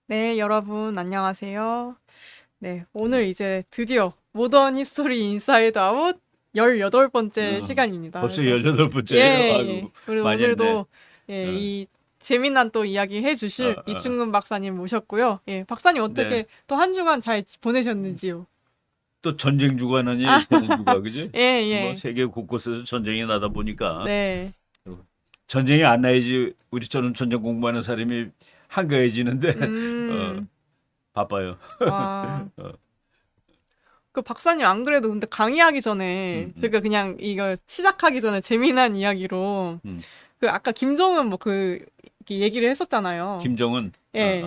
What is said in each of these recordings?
네, 여러분 안녕하세요. 네, 오늘 이제 드디어 모던 히스토리 인사이드 아웃 18번째 어, 시간입니다. 벌써 그래서 18번째예요. 예. 아이고, 그리고 많이 했네. 오늘도 어, 이 재미난 또 이야기 어, 해주실 어. 이충근 박사님 모셨고요. 박사님 네. 어떻게 또 한 주간 잘 보내셨는지요? 또 전쟁 아, 주간아니 전쟁 주간 그지? 예, 뭐 예. 세계 곳곳에서 전쟁이 나다 보니까 네. 전쟁이 안 나야지 우리처럼 전쟁 공부하는 사람이 한가해지는데 어, 음, 바빠요. 아. 어, 그 박사님 안 그래도 근데 강의하기 전에 음, 음, 제가 그냥 이거 시작하기 전에 재미난 이야기로 음. 그 아까 김정은 뭐 얘기를 했었잖아요. 김정은 예.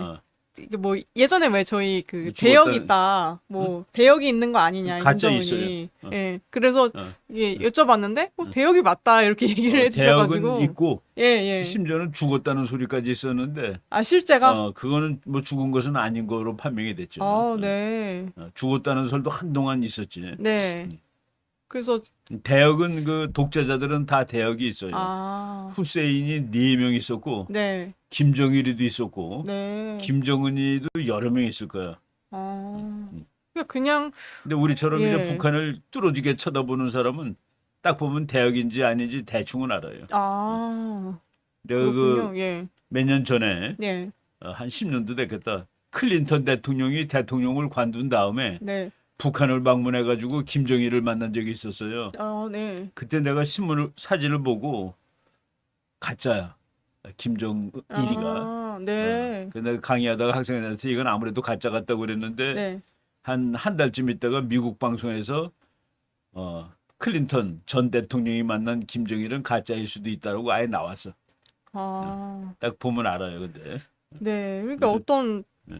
이게 뭐 예전에 왜 저희 그 대역이 죽었다는 있다. 응? 뭐 대역이 있는 거 아니냐 가짜 있어요. 김정은이. 예. 그래서 어, 이게 어, 여쭤봤는데 어. 대역이 맞다 이렇게 얘기를 대역은 해주셔가지고 있고 예, 예. 심지어는 죽었다는 소리까지 있었는데 아 실제가? 그거는 뭐 죽은 것은 아닌 거로 판명이 됐죠. 아, 네. 죽었다는 설도 한동안 있었지. 네. 그래서 대역은 그 독재자들은 다 대역이 있어요. 아, 후세인이 4명 있었고 네. 김정일이도 있었고 네. 김정은이도 여러 명 있을 거야. 아. 음. 그냥 근데 우리처럼 이제 예. 북한을 뚫어지게 쳐다보는 사람은 딱 보면 대역인지 아닌지 대충은 알아요. 아, 내가 그 그렇군요. 예. 몇 년 전에 네. 한 10년도 됐겠다. 클린턴 대통령이 대통령을 관둔 다음에 네. 북한을 방문해 가지고 김정일을 만난 적이 있었어요. 아, 네. 그때 내가 신문을 사진을 보고 가짜야. 김정일이가. 아, 네. 근데 내가 강의하다가 학생들한테 이건 아무래도 가짜 같다고 그랬는데 네. 한 달쯤 있다가 미국 방송에서 클린턴 전 대통령이 만난 김정일은 가짜일 수도 있다고 아예 나왔어. 어, 아, 딱 보면 알아요. 근데 네. 그러니까 그래서 어떤 네,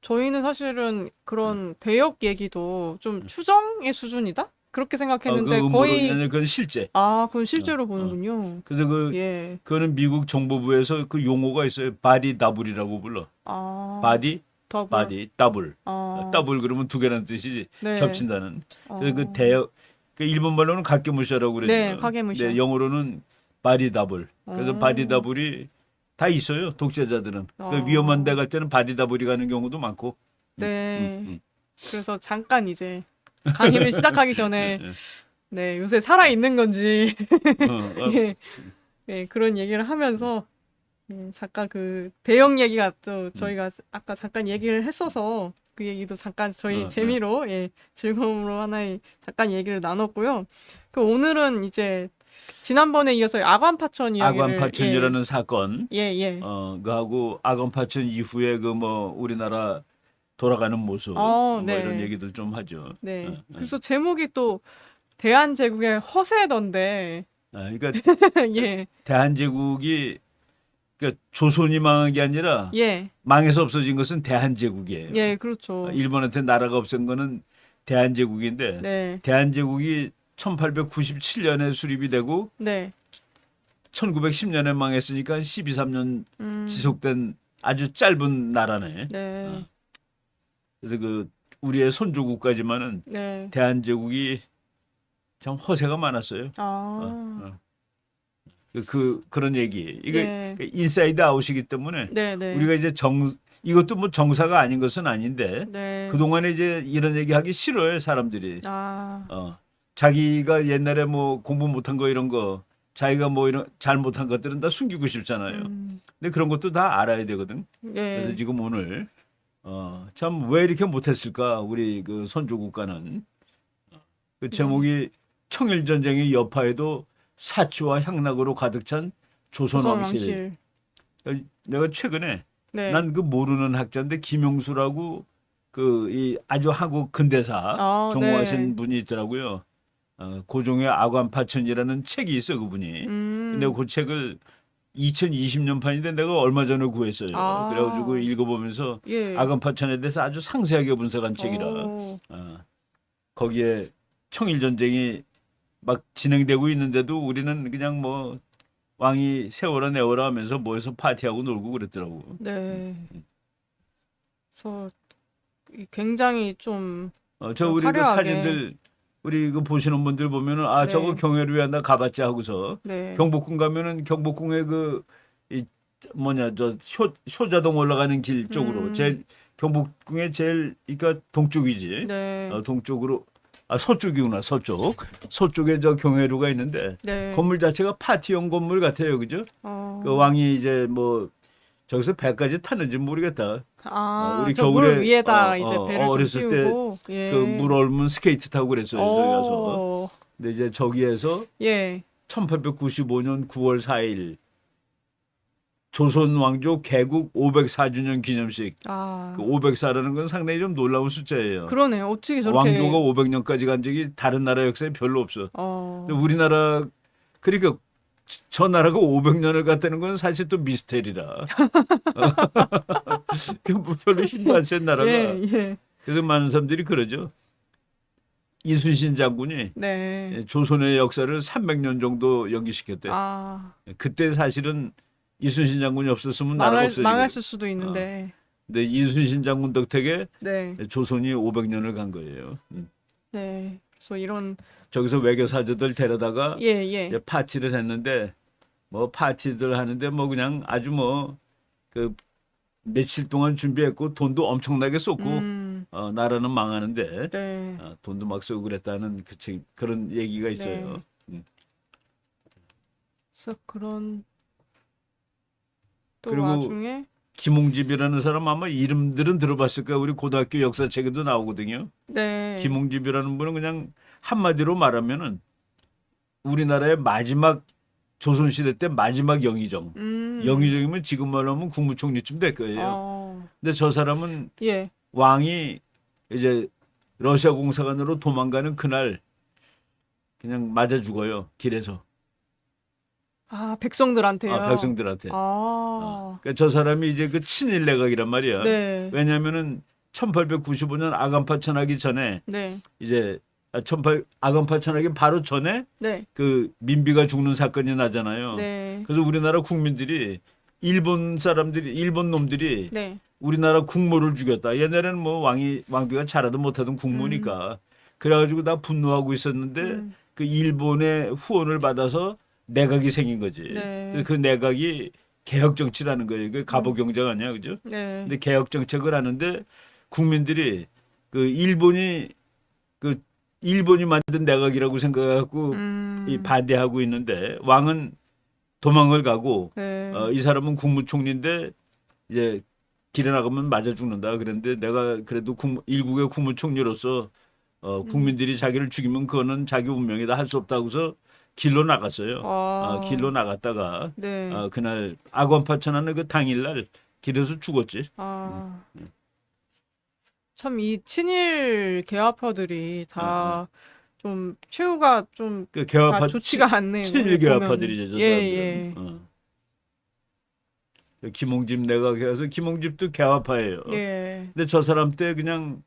저희는 사실은 네, 그런 대역 얘기도 좀 네. 추정의 수준이다? 그렇게 그 생각했는데 음모론이 거의 아니라 그건 실제. 그건 어, 실제로 어. 보는군요. 그래서 예. 그거는 미국 정보부에서 그 용어가 있어요. 바디 더블이라고 불러. 아, 바디 더블. 바디 더블. 아, 더블 그러면 두 개라는 뜻이지. 네. 겹친다는. 그래서 그 어, 대역 그 일본 말로는 각개무시하라고 네. 그러죠. 근데 카게무시아. 영어로는 바디 더블. 그래서 바디 어, 더블이 다 있어요. 독재자들은. 그 위험한 데 어, 갈 때는 바디 더블이 가는 경우도 많고. 음, 음, 네. 음. 그래서 잠깐 이제 강의를 시작하기 예, 전에 예. 네, 요새 살아 있는 건지 어, 어, 예, 네, 그런 얘기를 하면서 잠깐 그 대형 얘기가 또 음, 저희가 아까 잠깐 얘기를 했어서 그 얘기도 잠깐 어, 저희 어. 재미로 즐거움으로 하나의 잠깐 얘기를 나눴고요. 그 오늘은 이제 지난번에 이어서 아관파천 이야기를 아관파천이라는 사건. 예, 예. 그하고 아건파천 이후에 그 뭐 우리나라 돌아가는 모습 뭐 이런 네. 얘기들 좀 하죠. 네. 그래서 제목이 또 대한제국의 허세던데 그러니까 예. 대한제국이 그러니까 조선이 망한 게 아니라 예. 망해서 없어진 것은 대한제국이에요. 예, 그렇죠. 일본한테 나라가 없앤 거는 대한제국인데 네. 대한제국이 1897년에 수립이 되고 네. 1910년에 망했으니까 한 12, 3년 음. 지속된 아주 짧은 나라네. 네. 그래서 그 우리의 선조국까지만은 네. 대한제국이 참 허세가 많았어요. 어, 아. 어. 그런 얘기. 이게 네. 인사이드 아웃이기 때문에 네, 네. 우리가 이제 이것도 뭐 정사가 아닌 것은 아닌데 네. 그동안에 이제 이런 얘기 하기 싫어요, 사람들이. 아. 자기가 옛날에 뭐 공부 못한 거 이런 거 자기가 뭐 이런 잘못한 것들은 다 숨기고 싶잖아요. 음. 근데 그런 것도 다 알아야 되거든. 그래서 네. 지금 오늘 참 왜 이렇게 못했을까? 우리 그 선조 국가는 그 네. 제목이 청일 전쟁의 여파에도 사치와 향락으로 가득 찬 조선 조선 왕실. 왕실. 내가 최근에 네. 난 그 모르는 학자인데 김용수라고 그 이 아주 한국 근대사 아, 네. 전공하신 분이 있더라고요. 고종의 아관파천이라는 책이 있어 그분이. 근데 음. 그 책을 2020년 판인데 내가 얼마 전에 구했어요. 그래가지고 아. 읽어보면서 예. 아관파천에 대해서 아주 상세하게 분석한 책이라 어. 어, 거기에 청일 전쟁이 막 진행되고 있는데도 우리는 그냥 뭐 왕이 세워라 내워라 하면서 모여서 파티하고 놀고 그랬더라고. 네. 그래서 굉장히 좀 저 우리 그 화려하게 사진들 우리 그 보시는 분들 보면은 저거 네. 경회를 왜 한다 가봤자 하고서 네. 경복궁 가면은 경복궁에 이 뭐냐 저 효자동 올라가는 길 쪽으로 제일 경복궁의 제일 그러니까 동쪽이지. 네. 동쪽으로 서쪽이구나. 서쪽에 저 경회로가 있는데 네. 건물 자체가 파티형 건물 같아요. 그죠? 어. 그 왕이 이제 뭐 저기서 배까지 탔는지 모르겠다. 우리 저 물 겨울에 위에다 이제 배를 좀 어렸을 때 띄우고. 예. 그 물 얼면 스케이트 타고 그랬어요. 저기 가서. 어. 근데 이제 저기에서 예. 1895년 9월 4일 조선 왕조 개국 504주년 기념식. 아. 그 504라는 건 상당히 좀 놀라운 숫자예요. 그러네요. 어떻게 저렇게 왕조가 500년까지 간 적이 다른 나라 역사에 별로 없어. 어. 근데 우리나라 그러니까 저 나라가 500년을 갔다는 건 사실 또 미스테리라. 뭐 별로 힘도 안 센 나라가. 예, 예. 그래서 많은 사람들이 그러죠. 이순신 장군이 네. 조선의 역사를 300년 정도 연기시켰대. 아. 그때 사실은 이순신 장군이 없었으면 나라가 없어지고. 망했을 수도 있는데. 근데 이순신 장군 덕택에 네. 조선이 500년을 간 거예요. 네. 그래서 이런 저기서 외교 사저들 데려다가 예, 예. 이제 파티를 했는데 뭐 파티들 하는데 뭐 그냥 아주 뭐 그 며칠 동안 준비했고 돈도 엄청나게 쏟고 나라는 망하는데 네. 돈도 막 쓰고 그랬다는 그런 얘기가 있어요. 그래서 그런 또 그리고 와중에 김홍집이라는 사람 아마 이름들은 들어봤을 거야. 우리 고등학교 역사책에도 나오거든요. 네. 김홍집이라는 분은 그냥 한마디로 말하면은 우리나라의 마지막 조선시대 때 마지막 영의정. 영의정이면 지금 말하면 국무총리쯤 될 거예요. 근데 저 사람은 예. 왕이 이제 러시아 공사관으로 도망가는 그날 그냥 맞아 죽어요. 길에서. 백성들한테요. 백성들한테. 아. 그러니까 저 사람이 이제 그 친일 내각이란 말이야. 네. 왜냐면은 1895년 아간파 천하기 전에 네. 이제 아간파 천하기 바로 전에 네. 그 민비가 죽는 사건이 나잖아요. 네. 그래서 우리나라 국민들이 일본 놈들이 네. 우리나라 국모를 죽였다. 옛날에는 뭐 왕비가 잘하도 못하던 국모니까 그래가지고 다 분노하고 있었는데 그 일본의 후원을 받아서 내각이 생긴 거지. 네. 그 내각이 개혁 정치라는 거예요. 그 갑오 경제가 아니야, 그죠? 네. 근데 개혁 정책을 하는데 국민들이 그 일본이 만든 내각이라고 생각하고 이 반대하고 있는데 왕은 도망을 가고 네. 이 사람은 국무총리인데 이제 길에 나가면 맞아 죽는다. 그런데 내가 그래도 일국의 국무총리로서 국민들이 자기를 죽이면 그거는 자기 운명이다 할 수 없다고서 길로 나갔어요. 길로 나갔다가 네. 그날 아관파천하는 그 당일날 길에서 죽었지. 참 이 친일 개화파들이 다 좀 최후가 좀 그 다 개화파 좋지가 않네요. 친일 개화파들이죠. 저 예, 사람들은. 김홍집 내각에서 김홍집도 개화파예요. 예. 근데 저 사람 때 그냥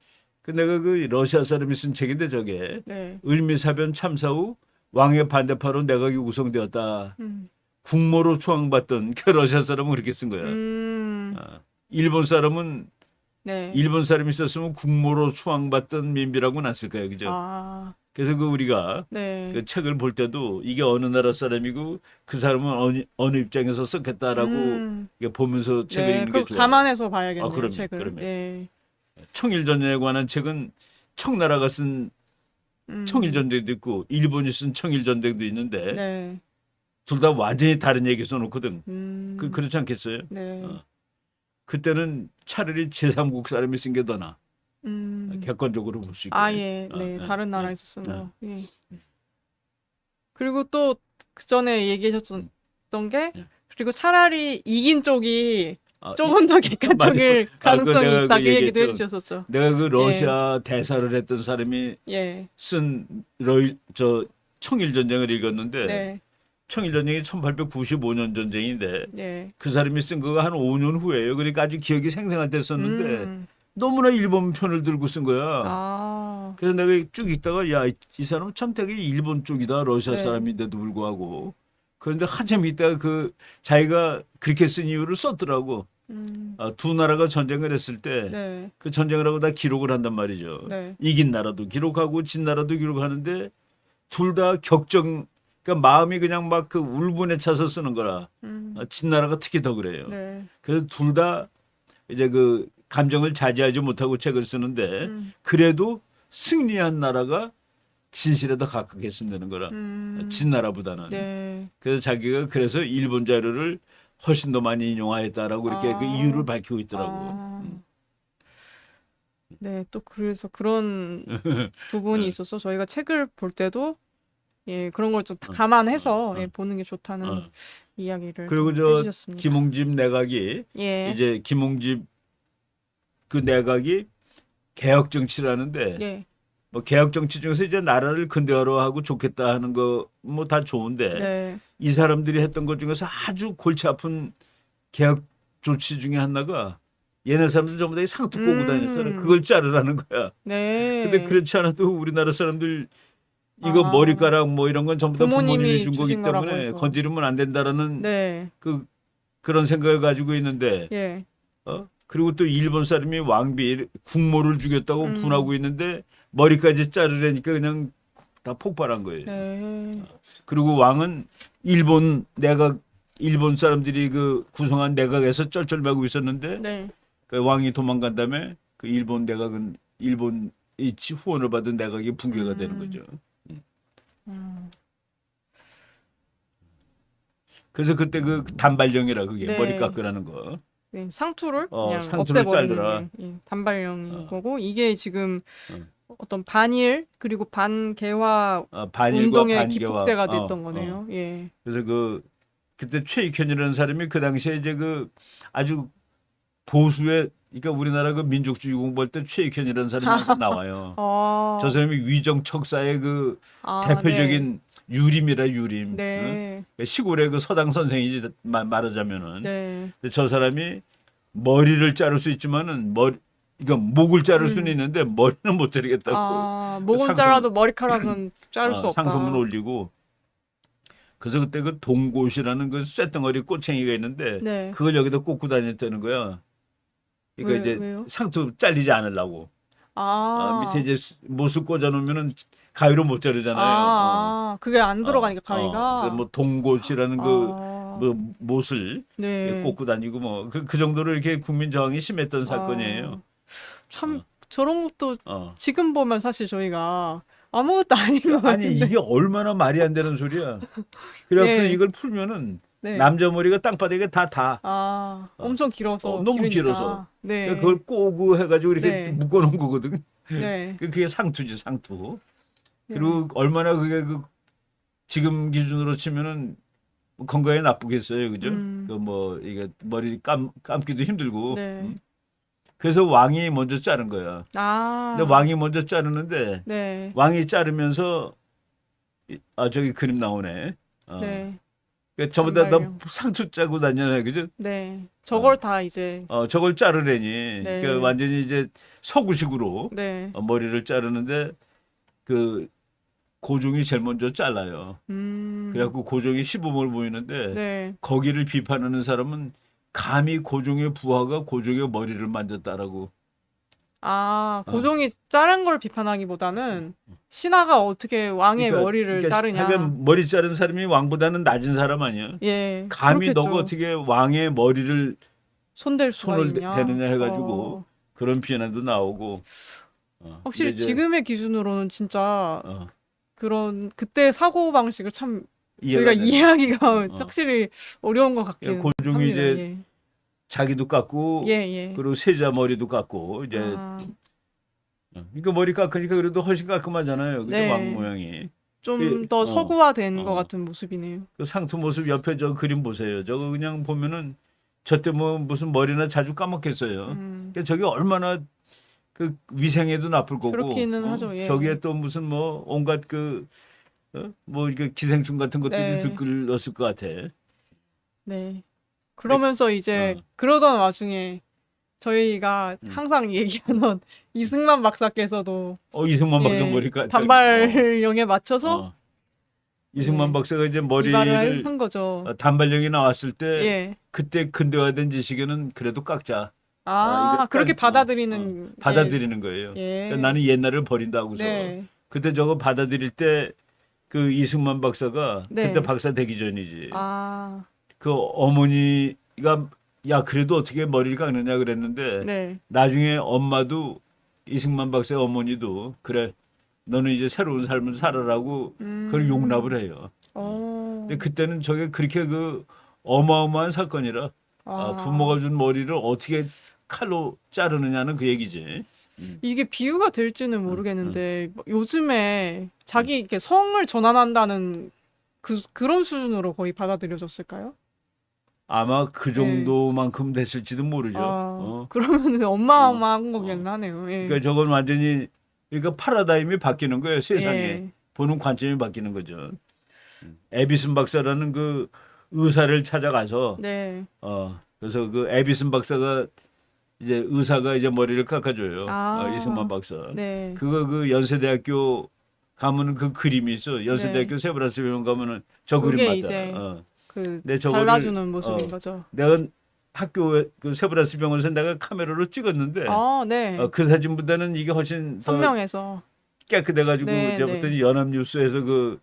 내가 그 러시아 사람이 쓴 책인데 저게 네. 을미사변 참사 후 왕의 반대파로 내각이 구성되었다. 국모로 추앙받던 그 러시아 사람은 그렇게 쓴 거야. 일본 사람은 네. 일본 사람이 썼으면 국모로 추앙받던 민비라고는 안 쓸 거예요, 그죠? 그래서 그 우리가 네. 그 책을 볼 때도 이게 어느 나라 사람이고 그 사람은 어느 입장에서 썼겠다라고 이게 보면서 책을 네. 읽는 게 그거 좋아요. 감안해서 봐야겠네요. 그럼요, 책을. 그럼요. 네. 청일전쟁에 관한 책은 청나라가 쓴 청일전쟁도 있고 일본이 쓴 청일전쟁도 있는데 네. 둘 다 완전히 다른 얘기 써놓거든. 그렇지 않겠어요? 네. 그때는 차라리 제3국 사람이 쓴 게 더 나아. 객관적으로 볼 수 있게. 예. 네. 다른 나라에서 쓴 거. 예. 네. 그리고 또 그 전에 얘기하셨던 게 그리고 차라리 이긴 쪽이 조금 더 객관적일 가능성이 있다 그 얘기도 해주셨었죠. 내가 그 러시아 대사를 했던 사람이 쓴 청일전쟁을 읽었는데 네. 청일전쟁이 1895년 전쟁인데 네. 그 사람이 쓴 거가 한 5년 후예요. 그러니까 아주 기억이 생생할 때 썼는데 너무나 일본 편을 들고 쓴 거야. 그래서 내가 쭉 읽다가 야, 이 사람은 참 되게 일본 쪽이다. 러시아 사람인데도 불구하고. 그런데 한참 있다가 그 자기가 그렇게 쓴 이유를 썼더라고. 두 나라가 전쟁을 했을 때 그 전쟁을 하고 다 기록을 한단 말이죠. 이긴 나라도 기록하고 진 나라도 기록하는데 둘 다 그러니까 마음이 그냥 막 그 울분에 차서 쓰는 거라. 진나라가 특히 더 그래요. 네. 그래서 둘 다 이제 그 감정을 자제하지 못하고 책을 쓰는데 그래도 승리한 나라가 진실에 더 가깝게 쓴다는 거라. 진나라보다는. 네. 그래서 자기가 그래서 일본 자료를 훨씬 더 많이 인용하였다라고 이렇게 그 이유를 밝히고 있더라고. 네, 또 그래서 그런 부분이 있어서 저희가 책을 볼 때도 예, 그런 걸 좀 감안해서 예, 보는 게 좋다는 이야기를 그리고 저 해주셨습니다. 김웅집 내각이 예. 이제 김웅집 그 내각이 개혁 정치라는데 예. 뭐 개혁 정치 중에서 이제 나라를 근대화로 하고 좋겠다 하는 거 뭐 다 좋은데 네. 이 사람들이 했던 것 중에서 아주 골치 아픈 개혁 조치 중에 하나가 옛날 사람들 전부 다 이 상투 꼬고 다녔잖아요. 그걸 자르라는 거야. 네. 근데 그렇지 않아도 우리나라 사람들 이거 머리카락 뭐 이런 건 전부 다 부모님이 준 거기 때문에 건드리면 안 된다라는 네. 그런 생각을 가지고 있는데 예. 그리고 또 일본 사람이 왕비 국모를 죽였다고 분하고 있는데 머리까지 자르려니까 그냥 다 폭발한 거예요. 네. 그리고 왕은 일본 사람들이 그 구성한 내각에서 쩔쩔매고 있었는데 네. 그 왕이 도망간 다음에 그 일본 내각은 일본 이 후원을 받은 내각이 붕괴가 되는 거죠. 그래서 그때 그 단발령이라 그게 네. 머리 깎으라는 거. 네, 상투를 그냥 상투를 없애버리는 잘라라. 게 예, 단발령인 거고 이게 지금 어떤 반일 그리고 반개화 반일과 운동의 반개화 기폭제가 됐던 거네요. 예. 그래서 그때 최익현이라는 사람이 그 당시에 이제 그 아주 보수의 그러니까 우리나라 그 민족주의 공부할 때 최익현이라는 사람이 나와요. 저 사람이 위정척사의 그 대표적인 유림이라 유림. 네. 응? 시골의 그 서당 선생이지 말하자면은. 네. 근데 저 사람이 머리를 자를 수 있지만은 이거 목을 자를 수는 있는데 머리는 못 자르겠다고. 목은 잘라도 머리카락은 자를 수 없다. 상소문 올리고. 그래서 그때 그 동곳이라는 그 쇳덩어리 꼬챙이가 있는데 네. 그걸 여기다 꽂고 다녔다는 거야. 그러니까 이제 왜요? 상투 잘리지 않으려고. 밑에 이제 못을 꽂아 놓으면은 가위로 못 자르잖아요. 그게 안 들어가니까 가위가. 그래서 뭐 동곳이라는 뭐 못을 네. 꽂고 다니고 뭐 그 정도로 이렇게 국민 저항이 심했던 사건이에요. 참 저런 것도 지금 보면 사실 저희가 아무것도 아닌 것 같은데. 아니 이게 얼마나 말이 안 되는 소리야. 그래갖고 네. 이걸 풀면은 네. 남자 머리가 땅바닥에 다. 엄청 길어서. 너무 길으니까. 길어서. 네. 그러니까 그걸 꼬고 해가지고 이렇게 네. 묶어놓은 거거든. 네. 그게 상투지 상투. 네. 그리고 얼마나 그게 지금 기준으로 치면은 건강에 나쁘겠어요, 그죠? 그 뭐 이게 머리 감기도 힘들고. 네. 그래서 왕이 먼저 자른 거야. 근데 왕이 먼저 자르는데 네. 왕이 자르면서 저기 그림 나오네. 네. 그러니까 저보다 더 상투 짜고 다녀요, 그죠? 네. 저걸 다 이제. 저걸 자르려니. 네. 그러니까 완전히 이제 서구식으로 네. 머리를 자르는데 그 고종이 제일 먼저 잘라요. 그래갖고 고종이 시범을 보이는데 네. 거기를 비판하는 사람은 감히 고종의 부하가 고종의 머리를 만졌다라고. 고종이 자른 걸 비판하기보다는 신하가 어떻게 왕의 머리를 자르냐. 하여간 머리 자른 사람이 왕보다는 낮은 사람 아니야. 예. 감히 그렇겠죠. 너가 어떻게 왕의 머리를 손댈 수가 손을 있냐. 대느냐 해가지고 그런 비난도 나오고. 확실히 지금의 기준으로는 진짜 그때 사고 방식을 참 저희가 이해하기가 확실히 어려운 것 같긴 합니다. 고종이 이제 자기도 깎고 그리고 세자 머리도 깎고 이제 그러니까 머리 깎으니까 그래도 훨씬 깔끔하잖아요. 네. 왕 모양이. 좀 더 서구화된 것 같은 모습이네요. 그 상투 모습 옆에 저 그림 보세요. 저거 그냥 보면은 저때 뭐 무슨 머리나 자주 까먹겠어요. 그러니까 저게 얼마나 그 위생에도 나쁠 거고. 그렇기는 하죠. 예. 저기에 또 무슨 뭐 온갖 뭐 이렇게 기생충 같은 것들이 들끓었을 것 같아. 네. 그러면서 이제 그러던 와중에 저희가 항상 얘기하던 이승만 박사께서도 이승만 박사 머리가 단발령에 맞춰서 이승만 박사가 이제 머리를 한 거죠. 단발령이 나왔을 때 그때 근대화된 지식에는 그래도 깎자. 그렇게 받아들이는 받아들이는 거예요. 그러니까 나는 옛날을 버린다고서 그때 저거 받아들일 때 그 이승만 박사가 네. 그때 박사 되기 전이지. 아, 그 어머니가 야 그래도 어떻게 머리를 깎느냐 그랬는데 네. 나중에 엄마도 이승만 박사의 어머니도 그래 너는 이제 새로운 삶을 살아라고 그걸 용납을 해요. 근데 그때는 저게 그렇게 그 어마어마한 사건이라 부모가 준 머리를 어떻게 칼로 자르느냐는 그 얘기지. 이게 비유가 될지는 모르겠는데 요즘에 자기 이렇게 성을 전환한다는 그런 수준으로 거의 받아들여졌을까요? 아마 그 정도만큼 됐을지도 모르죠. 그러면은 어마어마한 거긴 하네요. 예. 그러니까 저건 완전히 그러니까 파라다임이 바뀌는 거예요. 세상에 예. 보는 관점이 바뀌는 거죠. 에비슨 박사라는 그 의사를 찾아가서 네. 그래서 그 에비슨 박사가 이제 의사가 이제 머리를 깎아줘요. 이승만 박사. 네. 그거 그 연세대학교 가면은 그 그림이 있어. 연세대학교 세브란스 병원 가면은 저 그림 그게 맞다. 이제 그 근데 저거를, 잘라주는 모습인 거죠. 내가 학교 그 세브란스 병원에서 내가 카메라로 찍었는데 네. 그 사진보다는 이게 훨씬 더 선명해서 깨끗해가지고 네, 이제 봤더니 연합뉴스에서 그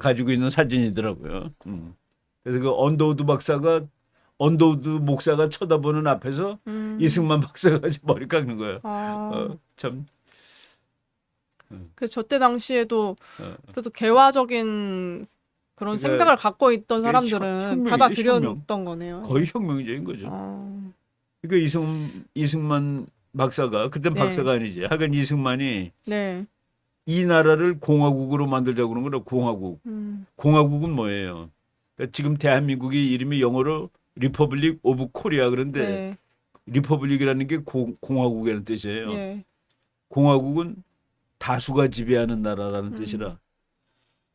가지고 있는 사진이더라고요. 그래서 그 언더우드 목사가 쳐다보는 앞에서 이승만 박사가 머리 깎는 거예요. 참. 그 저 때 당시에도 그래도 개화적인 그런 생각을 갖고 있던 사람들은 받아들였던 거네요. 거의 혁명적인 거죠. 그러니까 이승만 박사가 그땐 박사가 아니지. 하여간 이승만이 이 나라를 공화국으로 만들자고 그런 거라 공화국. 공화국은 뭐예요? 그러니까 지금 대한민국이 이름이 영어로 리퍼블릭 오브 코리아 그런데 리퍼블릭이라는 게 공화국이라는 뜻이에요. 공화국은 다수가 지배하는 나라라는 뜻이라.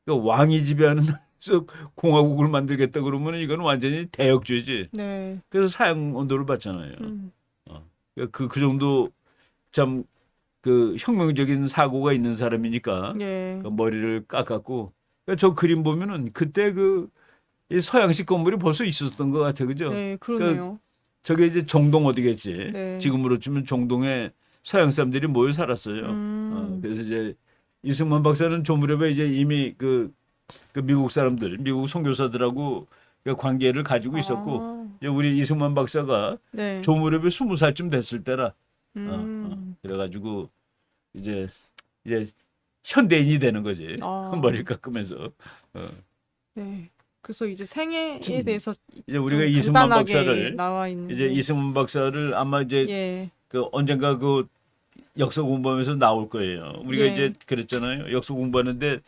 그러니까 왕이 지배하는 나라에서 공화국을 만들겠다 그러면 이건 완전히 대역죄지. 그래서 사형 언도를 받잖아요. 그 정도 참 그 혁명적인 사고가 있는 사람이니까 그 머리를 깎았고. 그러니까 저 그림 보면은 그때 이 서양식 건물이 벌써 있었던 것 같아, 그죠? 네, 그러네요. 저게 이제 정동 어디겠지? 지금으로 치면 정동에 서양 사람들이 모여 살았어요. 그래서 이제 이승만 박사는 저 무렵에 이제 이미 그 미국 사람들, 미국 선교사들하고 그 관계를 가지고 있었고, 이제 우리 이승만 박사가 저 무렵에 20살쯤 됐을 때라. 그래가지고 이제 현대인이 되는 거지. 머리를 깎으면서. 네. 그래서 이제 생애에 대해서 이제 우리가 이승만 박사를 나와 있는 이제 이승만 박사를 아마 이제 그 언젠가 그 역사 공부하면서 나올 거예요. 우리가 이제 그랬잖아요. 역사 공부하는데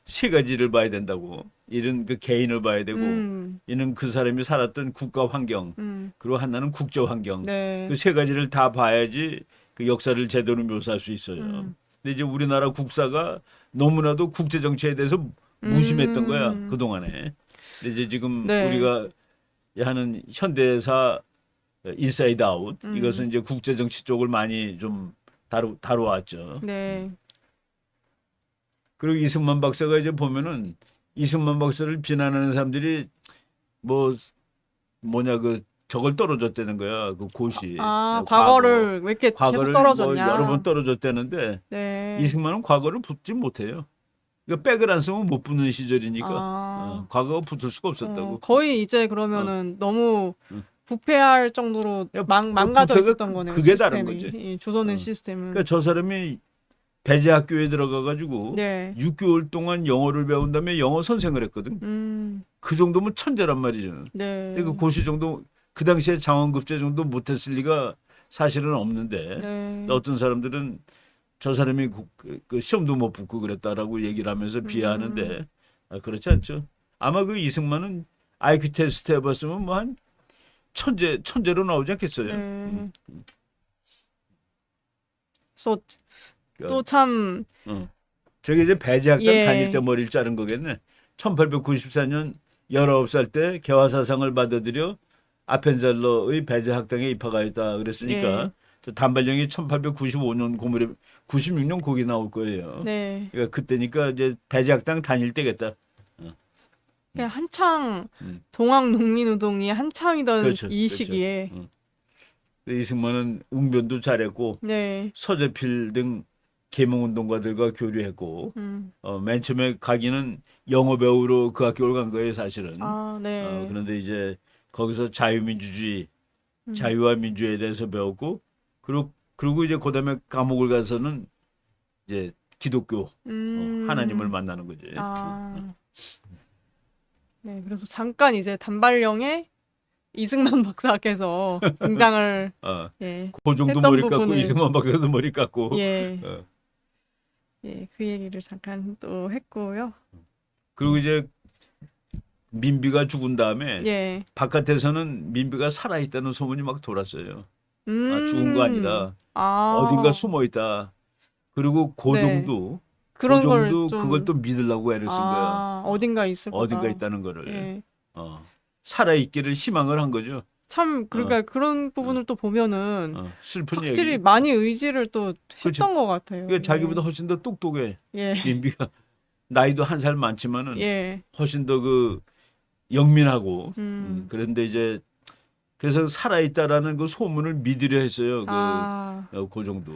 세 가지를 봐야 된다고. 이런 그 개인을 봐야 되고, 이는 그 사람이 살았던 국가 환경, 그리고 하나는 국제 환경. 그 세 가지를 다 봐야지 그 역사를 제대로 묘사할 수 있어요. 근데 이제 우리나라 국사가 너무나도 국제 정치에 대해서 무심했던 거야 그 동안에. 근데 이제 지금 우리가 하는 현대사 인사이드 아웃 이것은 이제 국제 정치 쪽을 많이 좀 다뤄왔죠. 그리고 이승만 박사가 이제 보면은 이승만 박사를 비난하는 사람들이 뭐냐 저걸 떨어졌다는 거야 그 고시. 과거를 왜 이렇게 계속 떨어졌냐. 여러 번 떨어졌다는데 이승만은 과거를 붙지 못해요. 그러니까 백을 안 쓰면 못 붙는 시절이니까 과거가 붙을 수가 없었다고. 거의 이제 그러면은 너무 부패할 정도로 망가져 있었던 거네요. 그게 시스템이. 다른 거지. 조선의 시스템은. 그러니까 저 사람이 배제 학교에 들어가가지고 6개월 동안 영어를 배운 다음에 영어 선생을 했거든. 그 정도면 천재란 말이죠. 그 고시 정도 그 당시에 장원급제 정도 못했을 리가 사실은 없는데 어떤 사람들은 저 사람이 그 시험도 못 붙고 그랬다라고 얘기를 하면서 비하하는데 그렇지 않죠. 아마 그 이승만은 IQ 테스트 해봤으면 뭐 한 천재로 나오지 않겠어요. 그래서 또 참 저게 이제 배제학당 다닐 때 머리를 자른 거겠네. 1894년 19살 때 개화사상을 받아들여 아펜젤러의 배제학당에 입학하였다 그랬으니까 단발령이 1895년 고무래 96년 거기 나올 거예요. 그러니까 그때니까 이제 배제학당 다닐 때겠다. 한창 동학농민운동이 한창이던 그렇죠, 이 시기에 이승만은 웅변도 잘했고 서재필 등 계몽운동가들과 교류했고 맨 처음에 가기는 영어 배우로 그 학교를 간 거예요 사실은. 아, 네. 그런데 이제 거기서 자유민주주의, 자유와 민주에 대해서 배웠고 그리고 이제 그다음에 감옥을 가서는 이제 기독교 하나님을 만나는 거지. 아. 네, 그래서 잠깐 이제 단발령에 이승만 박사께서 등장을 예, 고종도 했던 머리 깎고 부분을 이승만 박사도 머리 깎고. 예, 어. 예, 그 얘기를 잠깐 또 했고요. 그리고 이제 민비가 죽은 다음에 예. 바깥에서는 민비가 살아있다는 소문이 막 돌았어요. 죽은 거 아니다. 아. 어딘가 숨어 있다. 그리고 고종도 그런 걸 고종도 좀 그걸 또 믿으려고 애를 쓴 거야. 어딘가 있을 거다. 어딘가 있다는 거를. 예. 살아있기를 희망을 한 거죠. 참 그러니까 그런 부분을 또 보면은 슬픈 확실히 얘기. 많이 의지를 또 했던 그렇죠. 것 같아요. 그러니까 자기보다 훨씬 더 똑똑해. 예. 민비가 나이도 한 살 많지만은 예. 훨씬 더 그 영민하고. 음. 그런데 이제 그래서 살아있다라는 그 소문을 믿으려 했어요. 그 고종도.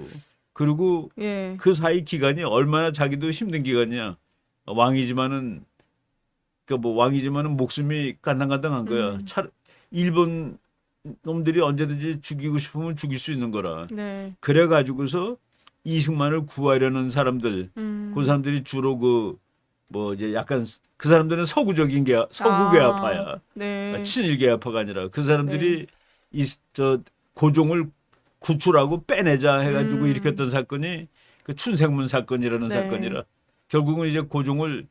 그리고 예. 그 사이 기간이 얼마나 자기도 힘든 기간이야. 왕이지만은 그러니까 뭐 왕이지만은 목숨이 간당간당한 거야. 일본 놈들이 언제든지 죽이고 싶으면 죽일 수 있는 거라. 네. 그래 가지고서 이승만을 구하려는 사람들, 그 사람들이 주로 그 뭐 이제 약간 그 사람들은 서구적인 서구 계파야. 네. 친일 계파가 아니라 그 사람들이 저 고종을 구출하고 빼내자 해가지고 일으켰던 사건이 그 춘생문 사건이라는 사건이라 결국은 이제 고종을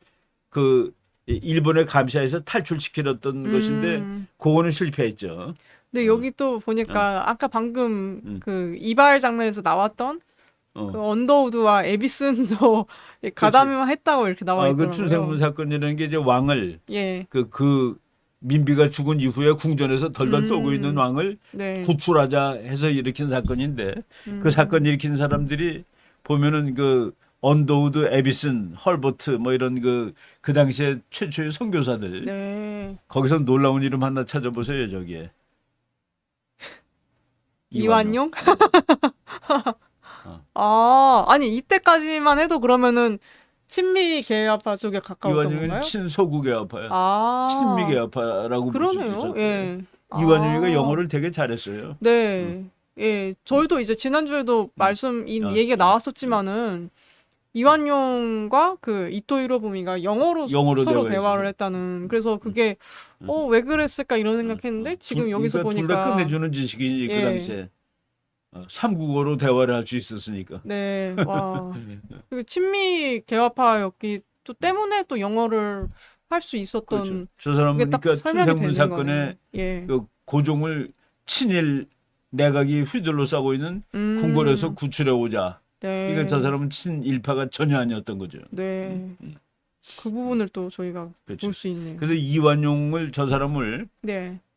그 일본의 감시하에서 탈출시켰던 것인데 그거는 실패했죠. 근데 여기 또 보니까 아까 방금 그 이발 장면에서 나왔던 그 언더우드와 에비슨도 가담했다고 이렇게 나와 있더라고요. 그 춘생문 사건이라는 게 이제 왕을 예. 그 민비가 죽은 이후에 궁전에서 덜덜 떨고 있는 왕을 구출하자 해서 일으킨 사건인데 그 사건 일으킨 사람들이 보면은 그 언더우드, 에비슨, 헐버트 뭐 이런 그 당시에 최초의 선교사들 거기서 놀라운 이름 하나 찾아보세요 저기에 이완용? 아니 이때까지만 해도 그러면은 친미 계열파 쪽에 가까웠던 건가요? 이완용은 친서구 계열파야. 친미 계열파라고 그러네요. 보시죠. 예. 이완용이가 영어를 되게 잘했어요. 네. 예. 저희도 이제 지난주에도 얘기가 나왔었지만은 이완용과 그 이토 히로부미가 영어로 서로 대화를 했다는. 그래서 그게 왜 그랬을까 이런 생각했는데 지금 여기서 보니까 둘 다 끝내주는 지식이 그 당시에 삼국어로 대화를 할 수 있었으니까. 네. 와. 그 친미 계화파였기 또 때문에 또 영어를 할 수 있었던. 그렇죠. 저 사람은 그러니까 춘생문 사건에 그 고종을 친일 내각이 휘둘러 싸고 있는 궁궐에서 구출해 오자. 그러니까 저 사람은 친일파가 전혀 아니었던 거죠. 네. 그 부분을 또 저희가 볼 수 있네요. 그래서 이완용을 저 사람을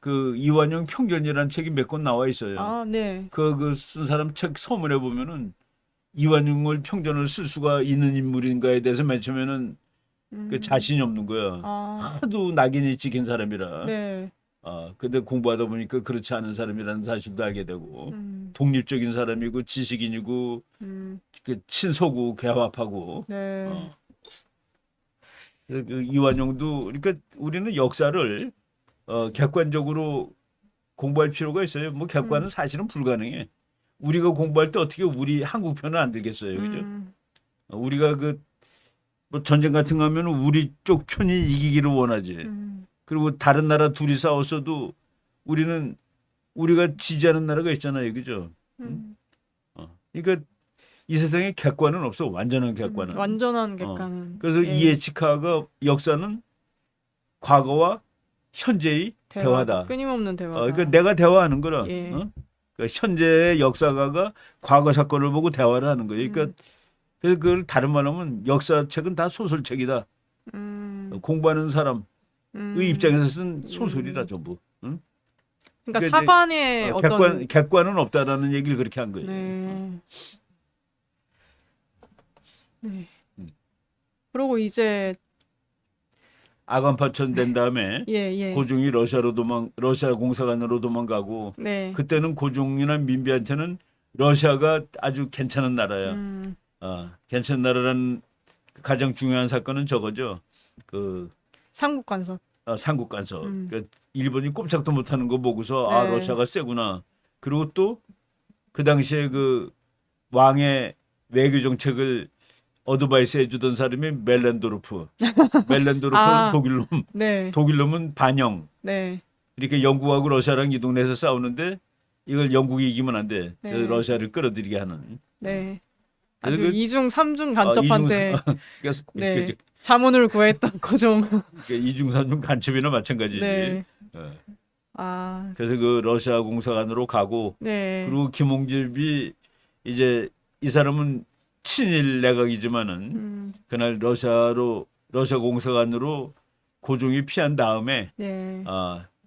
그 이완용 평전이라는 책이 몇 권 나와 있어요. 아, 네. 그 쓴 사람 책 서문에 보면은 이완용을 평전을 쓸 수가 있는 인물인가에 대해서 맨 처음에는 그 자신이 없는 거야. 하도 낙인이 찍힌 사람이라. 네. 근데 공부하다 보니까 그렇지 않은 사람이라는 사실도 알게 되고 독립적인 사람이고 지식인이고 그 친서구 개화파고. 네. 그 이완용도 그러니까 우리는 역사를 객관적으로 공부할 필요가 있어요. 뭐 객관은 사실은 불가능해. 우리가 공부할 때 어떻게 우리 한국 편을 안 들겠어요, 그죠? 우리가 뭐 전쟁 같은 거 하면 우리 쪽 편이 이기기를 원하지. 그리고 다른 나라 둘이 싸웠어도 우리가 지지하는 나라가 있잖아요, 그죠? 그러니까 이 세상에 객관은 없어, 완전한 객관은. 완전한 객관은. 그래서 이 예치카가 역사는 과거와 현재의 대화다. 끊임없는 대화다. 그러니까 내가 대화하는 거라. 그러니까 현재의 역사가가 과거 사건을 보고 대화를 하는 거예요. 그러니까 그래서 그걸 다른 말로 하면 역사책은 다 소설책이다. 공부하는 사람의 입장에서 쓴 소설이다 전부. 그러니까 사관의 어떤 객관은 없다라는 얘기를 그렇게 한 거예요. 네. 그리고 이제 아간파천 된 다음에 고종이 러시아 공사관으로 도망가고 그때는 고종이나 민비한테는 러시아가 아주 괜찮은 나라야. 괜찮은 나라라는 가장 중요한 사건은 저거죠. 그 삼국 간섭. 삼국 간섭. 그러니까 일본이 꼼짝도 못하는 거 보고서 아 네. 러시아가 세구나. 그리고 또 그 당시에 그 왕의 외교 정책을 어드바이스 해주던 사람이 멜렌도르프. 멜렌도르프는 아. 독일놈. 네. 독일놈은 반영. 네. 이렇게 영국하고 러시아랑 이 동네에서 싸우는데 이걸 영국이 이기면 안 돼. 네. 그래서 러시아를 끌어들이게 하는. 네. 그래서 아주 이중 삼중 간첩한테 그러니까 네. 자문을 구했던 고종. 이중삼중 간첩이나 마찬가지지. 네. 어. 아. 그래서 그 러시아 공사관으로 가고 네. 그리고 김홍집이 이제 이 사람은 친일 내각이지만은 그날 러시아 공사관으로 고종이 피한 다음에 네.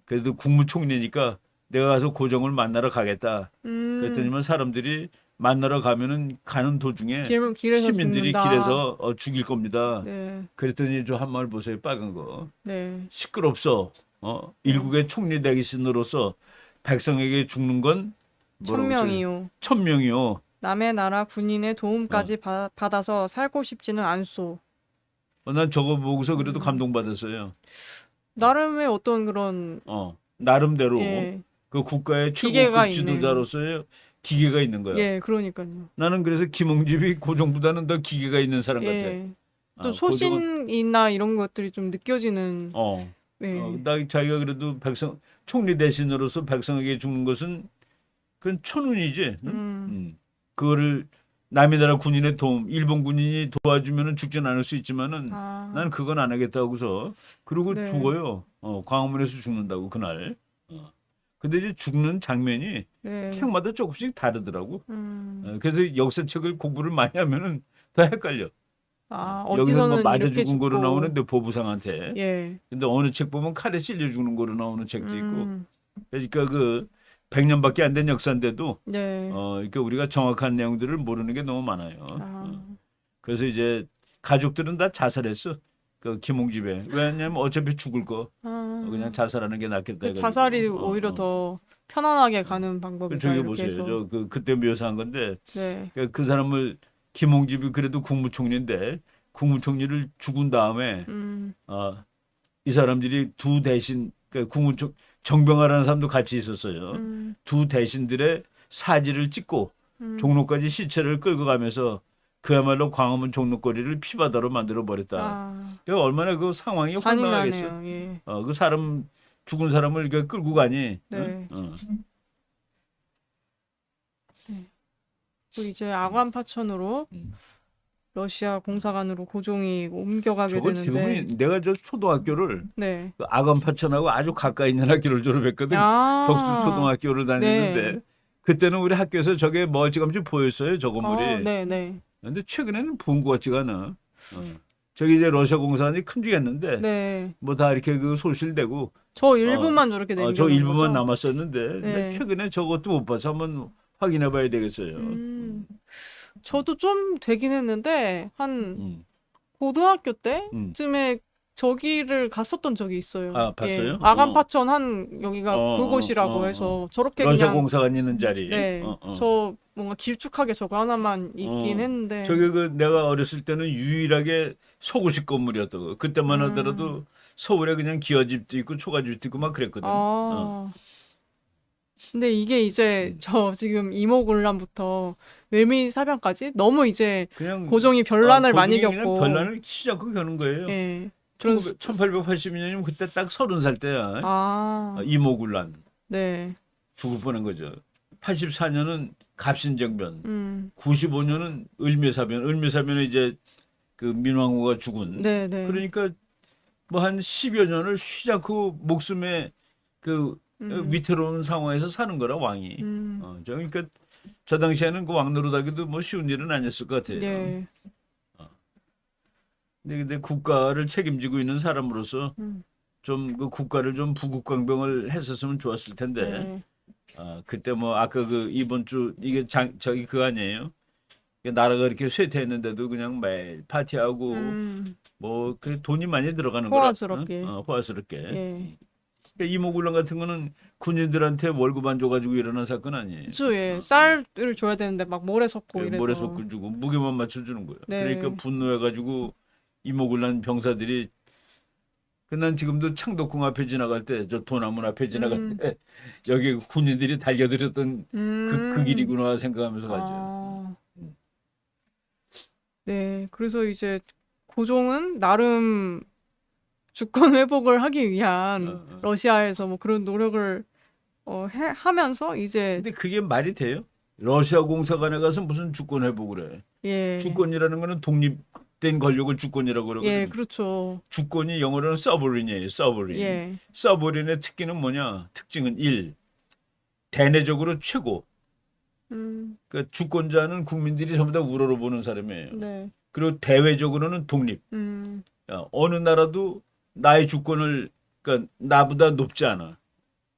그래도 국무총리니까 내가 가서 고종을 만나러 가겠다. 그랬더니만 사람들이 만나러 가면은 가는 도중에 길에서 시민들이 죽는다. 길에서 죽일 겁니다. 네. 그랬더니 저 한 말 보세요. 빨간 거. 네. 시끄럽소. 일국의 총리 대기신으로서 백성에게 죽는 건 뭐라고 천명이요. 천명이요. 남의 나라 군인의 도움까지 받아서 살고 싶지는 않소. 난 저거 보고서 그래도 감동받았어요. 나름의 어떤 그런 나름대로 예. 그 국가의 기계가 최고급 지도자로서의 기계가 있는 거야. 예, 그러니까요. 나는 그래서 김홍집이 고종보다는 더 기계가 있는 사람 같아. 예. 또 소신이나 이런 것들이 좀 느껴지는. 네. 자기가 그래도 총리 대신으로서 백성에게 죽는 것은 그건 천운이지. 그거를 남의 나라 군인의 도움, 일본 군인이 도와주면은 죽진 않을 수 있지만은 나는 그건 안 하겠다고서 그리고 네. 죽어요. 광화문에서 죽는다고 그날. 근데 이제 죽는 장면이 네. 책마다 조금씩 다르더라고. 그래서 역사책을 공부를 많이 하면은 더 헷갈려. 여기서 뭐 맞아 죽은 거로 나오는데 보부상한테. 예. 근데 어느 책 보면 칼에 찔려 죽는 거로 나오는 책도 있고. 그러니까 그 100년밖에 안 된 역사인데도 네. 그러니까 우리가 정확한 내용들을 모르는 게 너무 많아요. 그래서 이제 가족들은 다 자살했어. 그 김홍집에. 왜냐면 어차피 죽을 거. 그냥 자살하는 게 낫겠다. 그 자살이 오히려 더 편안하게 가는 방법이다. 저기 보세요. 저 그때 묘사한 건데. 네. 그러니까 그 사람을 김홍집이 그래도 국무총리인데 국무총리를 죽은 다음에 이 사람들이 두 대신 그러니까 정병하라는 사람도 같이 있었어요. 두 대신들의 사지를 찍고 종로까지 시체를 끌고 가면서 그야말로 광화문 종로거리를 피바다로 만들어 버렸다. 그러니까 얼마나 그 상황이 황당하겠어. 예. 그 사람 죽은 사람을 이렇게 끌고 가니. 네. 또 이제 아관 파천으로 러시아 공사관으로 고종이 옮겨가게 되는데. 지금은 내가 저 초등학교를 네. 그 아관 파천하고 아주 가까이 있는 학교를 졸업했거든. 덕수 초등학교를 다녔는데 그때는 우리 학교에서 저게 멀찌감치 보였어요. 저 건물이. 네. 근데 최근에는 본 것 같지가 않아. 저기 이제 러시아 공사관이 큰지겠는데 뭐 다 이렇게 그 소실되고 저 일부만 저렇게 된 저 일부만 거죠? 남았었는데 근데 최근에 저것도 못 봐서 한번 확인해봐야 되겠어요. 저도 좀 되긴 했는데 한 고등학교 때쯤에 저기를 갔었던 적이 있어요. 봤어요? 아간 파천 한 여기가 그곳이라고 해서 저렇게 러시아 그냥 공사관 있는 자리. 네, 저 뭔가 길쭉하게 저거 하나만 있긴 했는데. 저게 그 내가 어렸을 때는 유일하게 서구식 건물이었던 거. 그때만 하더라도 서울에 그냥 기와집도 있고 초가집도 있고 막 그랬거든. 근데 이게 이제 저 지금 이모군란부터 을미사변까지 너무 이제 그냥 고종이 변란을 많이 겪고 변란을 시작하고 겨는 거예요. 네. 1882년이면 그때 딱 30살 때야. 이모군란. 네. 죽을 뻔한 거죠. 84년은 갑신정변. 95년은 을미사변. 을미사변에 이제 그 민왕후가 죽은. 네. 그러니까 뭐 한 10여 년을 쉬지 않고 목숨에 그 위태로운 상황에서 사는 거라 왕이. 그러니까 저 당시에는 그 왕 노릇하기도 뭐 쉬운 일은 아니었을 것 같아요. 네. 근데 국가를 책임지고 있는 사람으로서 좀 그 국가를 좀 부국강병을 했었으면 좋았을 텐데. 그때 뭐 아까 그 이번 주 이게 저기 그거 아니에요? 나라가 이렇게 쇠퇴했는데도 그냥 매일 파티하고 뭐 그 돈이 많이 들어가는 거라. 호화스럽게. 호화스럽게. 예. 그러니까 이모군란 같은 거는 군인들한테 월급 안 줘가지고 일어난 사건 아니에요. 그죠, 예. 쌀을 줘야 되는데 막 모래 섞고 예, 이래서. 모래 섞고 주고 무게만 맞춰주는 거예요. 네. 그러니까 분노해가지고 이모군란 병사들이 난 지금도 창덕궁 앞에 지나갈 때, 저 도남문 앞에 지나갈 때 여기 군인들이 달려들었던 그 길이구나 생각하면서 가죠. 아. 네, 그래서 이제 고종은 나름 주권 회복을 하기 위한 러시아에서 뭐 그런 노력을 하면서 이제 근데 그게 말이 돼요? 러시아 공사관에 가서 무슨 주권 회복을 해? 예, 주권이라는 거는 독립된 권력을 주권이라고 그러거든요. 예, 그렇죠. 주권이 영어로는 서버린이에요. 서버린. 예, 서버린의 특기는 뭐냐? 특징은 1. 대내적으로 최고. 그러니까 주권자는 국민들이 전부 다 우러러 보는 사람이에요. 네, 그리고 대외적으로는 독립. 야, 어느 나라도 나의 주권을 그러니까 나보다 높지 않아.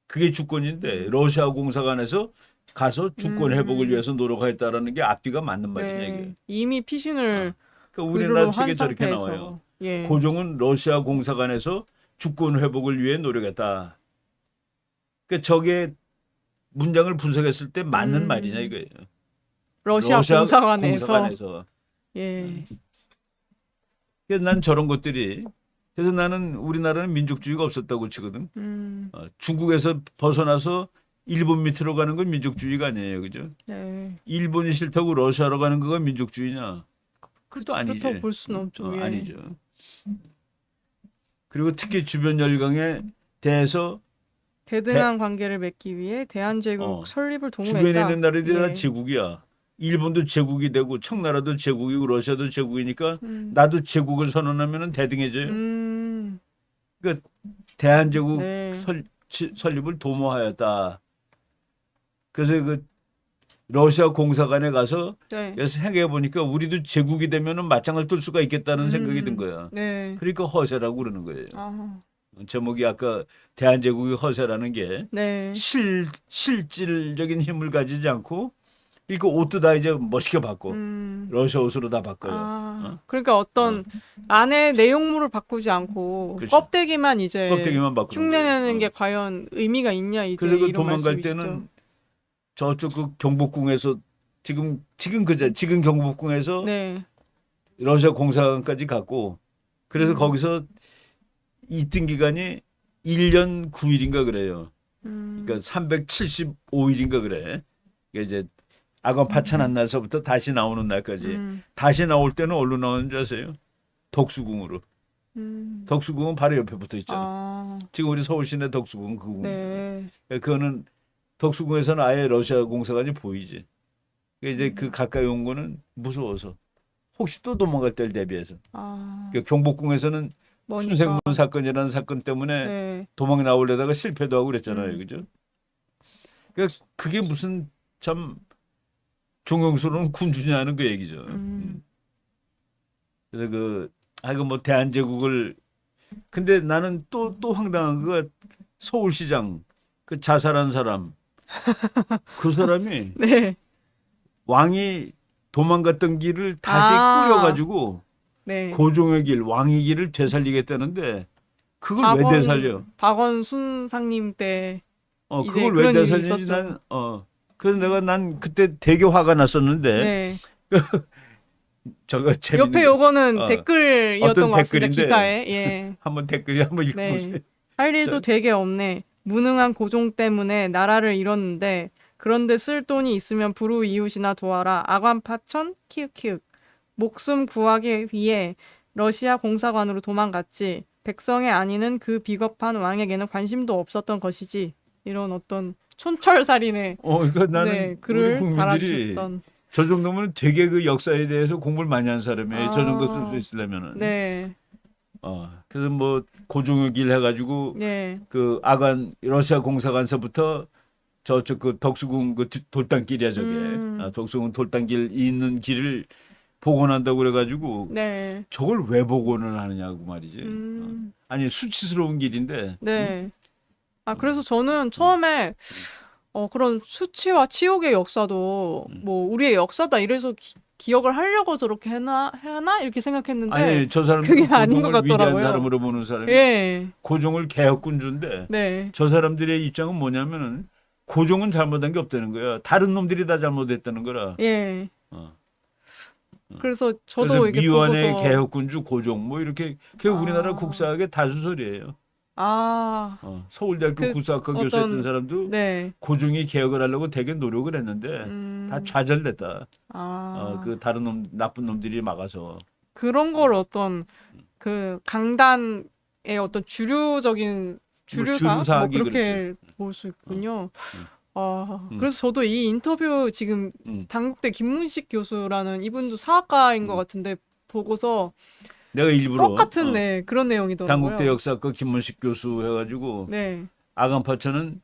그게 주권인데 러시아 공사관에서 가서 주권 회복을 위해서 노력하였다라는 게 앞뒤가 맞는 말이냐 네. 이게. 이미 피신을 그러니까 우리나라 책에 한 저렇게 상태에서. 나와요. 예, 고종은 러시아 공사관에서 주권 회복을 위해 노력했다. 그러니까 저게 문장을 분석했을 때 맞는 말이냐 이거예요. 러시아 공사관에서. 예, 그래서 난 저런 것들이 그래서 나는 우리나라는 민족주의가 없었다고 치거든. 중국에서 벗어나서 일본 밑으로 가는 건 민족주의가 아니에요, 그죠? 네. 일본이 싫다고 러시아로 가는 거가 민족주의냐? 그것도 아니지. 그렇다고 볼 수는 없죠. 예. 아니죠. 그리고 특히 주변 열강에 대해서 대등한 관계를 맺기 위해 대한제국 설립을 동의했다. 주변에 있는 나라들이 다 예. 제국이야. 일본도 제국이 되고 청나라도 제국이고 러시아도 제국이니까 나도 제국을 선언하면 대등해져요. 그러니까 대한제국 네. 설립을 도모하였다. 그래서 그 러시아 공사관에 가서 네. 그래서 생각해 보니까 우리도 제국이 되면은 맞짱을 뜰 수가 있겠다는 생각이 든 거야. 네. 그러니까 허세라고 그러는 거예요. 아, 제목이 아까 대한제국의 허세라는 게 네. 실질적인 힘을 가지지 않고 이거 옷도 다 이제 멋있게 바꿔. 러시아 옷으로 다 바꿔요. 아, 그러니까 어떤 안에 내용물을 바꾸지 않고 그렇지. 껍데기만 이제 껍데기만 바꾸는 흉내내는 거예요. 게 과연 의미가 있냐 이제 그래서 그 이런 도망갈 말씀이시죠. 때는 저쪽 그 경복궁에서 지금 경복궁에서 네. 러시아 공사관까지 갔고 그래서 거기서 있던 기간이 1년 9일인가 그래요. 그러니까 375일인가 그래. 그러니까 이제 악원 파천한 날서부터 다시 나오는 날까지. 다시 나올 때는 어디로 나오는 줄 아세요? 덕수궁으로. 덕수궁은 바로 옆에 붙어 있잖아. 아, 지금 우리 서울 시내 덕수궁 그 궁. 네. 그거는 덕수궁에서는 아예 러시아 공사관이 보이지. 그러니까 이제 그 가까이 온 거는 무서워서 혹시 또 도망갈 때를 대비해서. 아, 그러니까 경복궁에서는 뭐니까. 춘생문 사건이라는 사건 때문에 네. 도망 나오려다가 실패도 하고 그랬잖아요, 그죠? 그러니까 그게 무슨 참 종용스러운 군주냐는 그 얘기죠. 그래서 그 하여간 뭐 대한제국을 근데 나는 또 황당한 거가 서울시장 그 자살한 사람 그 사람이 네. 왕이 도망갔던 길을 다시 꾸려가지고 네. 고종의 길 왕의 길을 되살리겠다는데 그걸 왜 되살려? 박원순 상님 때 이제 그걸 왜 그런 일이 되살리지? 있었죠. 그래서 난 그때 되게 화가 났었는데 네. 저거 재밌는 옆에 요거는 어, 댓글이었던 어떤 것 같습니다. 댓글인데. 기사에. 예. 한번 댓글이 한번 읽어보세요. 네. 할 일도 되게 없네. 무능한 고종 때문에 나라를 잃었는데 그런데 쓸 돈이 있으면 불우이웃이나 도와라. 아관파천 키읔키읔. 목숨 구하기 위해 러시아 공사관으로 도망갔지. 백성의 안위는 그 비겁한 왕에게는 관심도 없었던 것이지. 이런 어떤 촌철살인의 그러니까 나는 네, 우리 글을 국민들이 달아주셨던. 저 정도면 되게 그 역사에 대해서 공부를 많이 한 사람이에요. 저 정도 쓸 수 있으려면은. 네. 그래서 뭐 고종의 길 해가지고 네. 그 아관 러시아 공사관서부터 저쪽 그 덕수궁 그 돌담길이야 저게. 덕수궁 돌담길 있는 길을 복원한다고 그래가지고 네. 저걸 왜 복원을 하느냐고 말이지. 아니 수치스러운 길인데. 네. 그래서 저는 처음에 그런 수치와 치욕의 역사도 뭐 우리의 역사다 이래서 기억을 하려고 저렇게 해나 이렇게 생각했는데 아니 저 사람은 그게 아닌 것 고종을 위대한 같더라고요. 사람으로 보는 사람이 예. 고종을 개혁군주인데 네. 저 사람들의 입장은 뭐냐면은 고종은 잘못한 게 없다는 거야. 다른 놈들이 다 잘못했다는 거라. 예. 어. 그래서 저도 그래서 이게 미완의 보고서 개혁군주 고종 뭐 이렇게 그게 우리나라 국사학의 다수설이에요. 서울대학교 그 국사학과 교수였던 사람도 네. 고종이 개혁을 하려고 되게 노력을 했는데 다 좌절됐다. 그 다른 놈 나쁜 놈들이 막아서 그런 걸 어떤 그 강단의 어떤 주류적인 주류사 뭐 그렇게 볼 수 있군요. 그래서 저도 이 인터뷰 지금 당국대 김문식 교수라는 이분도 사학과인 것 같은데 보고서 내가 일부러 똑같은 그런 내용이더라고요. 당국대 역사학과 김문식 교수 해가지고 네. 아간파천은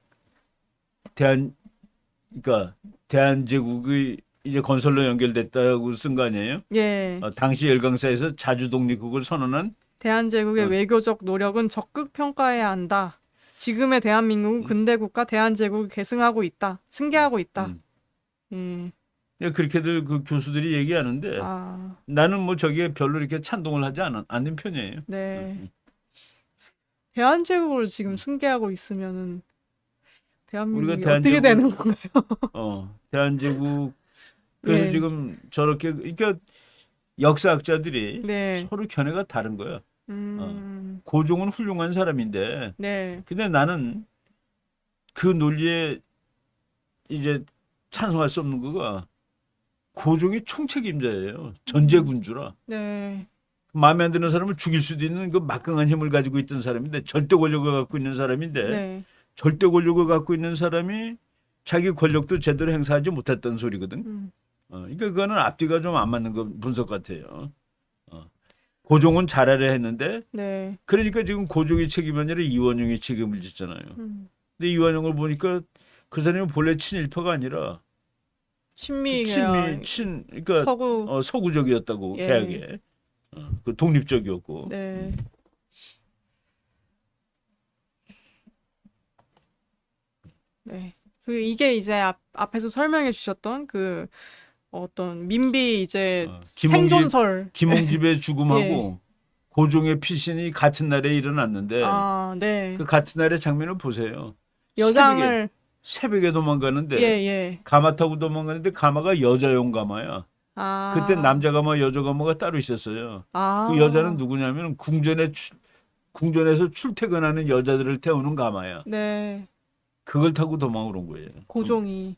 그러니까 대한제국의 이제 건설로 연결됐다고 쓴 거 아니에요? 예. 당시 열강사에서 자주 독립국을 선언한 대한제국의 외교적 노력은 적극 평가해야 한다. 지금의 대한민국은 근대국가 대한제국을 계승하고 있다. 승계하고 있다. 그렇게들 그 교수들이 얘기하는데 나는 뭐 저기에 별로 이렇게 찬동을 하지 않는 편이에요. 네. 대한제국을 지금 승계하고 있으면은 대한민국이 어떻게 되는 건가요? 대한제국 그래서 지금 저렇게 그러니까 역사학자들이 서로 견해가 다른 거야. 고종은 훌륭한 사람인데, 근데 나는 그 논리에 이제 찬성할 수 없는 거가 고종이 총책임자예요. 전제군주라. 마음에 안 드는 사람을 죽일 수도 있는 그 막강한 힘을 가지고 있던 사람인데 절대 권력을 갖고 있는 사람인데 절대 권력을 갖고 있는 사람이 자기 권력도 제대로 행사하지 못했던 소리거든. 그러니까 그거는 앞뒤가 좀 안 맞는 거 분석 같아요. 고종은 잘하려 했는데 그러니까 지금 고종이 책임이 아니라 이완용이 책임을 졌잖아요. 근데 이완용을 보니까 그 사람이 본래 친일파가 아니라 그러니까 서구적이었다고 개혁에 그 독립적이었고. 이게 이제 앞에서 설명해 주셨던 그 어떤 민비 이제 생존설 김홍집의 죽음하고 고종의 피신이 같은 날에 일어났는데 그 같은 날의 장면을 보세요. 여장을 새벽에 도망가는데 가마 타고 도망가는데 가마가 여자용 가마야. 그때 남자 가마 여자 가마가 따로 있었어요. 그 여자는 누구냐면 궁전에서 출퇴근하는 여자들을 태우는 가마야. 그걸 타고 도망을 온 거예요. 고종이.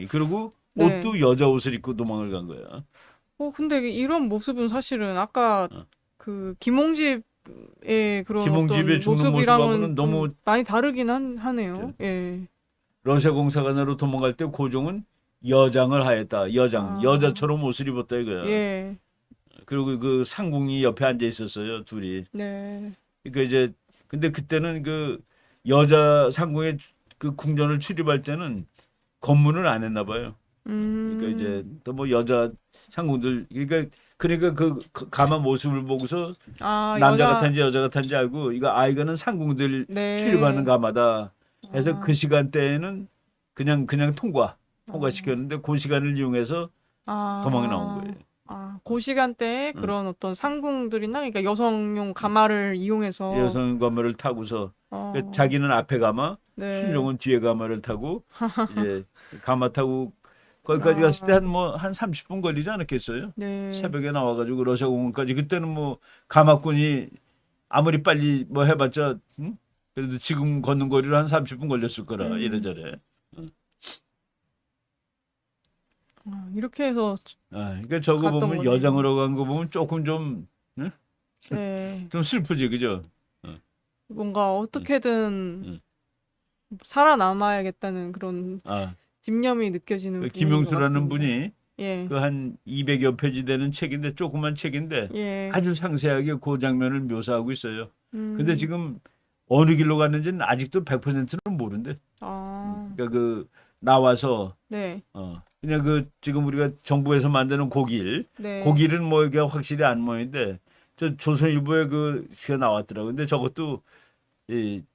그리고 옷도 여자 옷을 입고 도망을 간 거야. 근데 이런 모습은 사실은 아까 그 김홍집의 그런 김홍집의 죽는 모습하고는 너무 많이 다르긴 하네요. 러시아 공사관으로 도망갈 때 고종은 여장을 하였다. 여자처럼 옷을 입었다 이거야. 그리고 그 상궁이 옆에 앉아 있었어요, 둘이. 그러니까 이제 근데 그때는 그 여자 상궁의 그 궁전을 출입할 때는 검문을 안 했나 봐요. 그러니까 이제 또 뭐 여자 상궁들 그러니까 그 가마 모습을 보고서 남자 같은지 여자 같은지 알고 이거는 상궁들 출입하는 가마다. 해서 그 시간대에는 그냥 통과시켰는데 그 시간을 이용해서 도망이 나온 거예요. 그 시간대에 그런 어떤 상궁들이나 그러니까 여성용 가마를 이용해서 여성 가마를 타고서 그러니까 자기는 앞에 가마, 순종은 뒤에 가마를 타고 이제 가마 타고 거기까지 갔을 때 한 30분 걸리지 않았겠어요? 새벽에 나와가지고 러시아 공항까지 그때는 뭐 가마꾼이 아무리 빨리 뭐 해봤자 그래도 지금 걷는 거리로 한 30분 걸렸을 거라 이래저래. 이렇게 해서 그러니까 저거 보면 여장으로 간 거 보면 조금 좀 좀 슬프지, 그죠? 뭔가 어떻게든 살아남아야겠다는 그런 집념이 느껴지는 김용수라는 분이 그 한 200여 페이지 되는 책인데 조그만 책인데 아주 상세하게 그 장면을 묘사하고 있어요. 근데 지금 어느 길로 갔는지는 아직도 100%는 모른대. 그러니까 그 나와서 그냥 그 지금 우리가 정부에서 만드는 고길은 뭐 이게 확실히 안 모이는데 저 조선일보에 그 시가 나왔더라고. 근데 저것도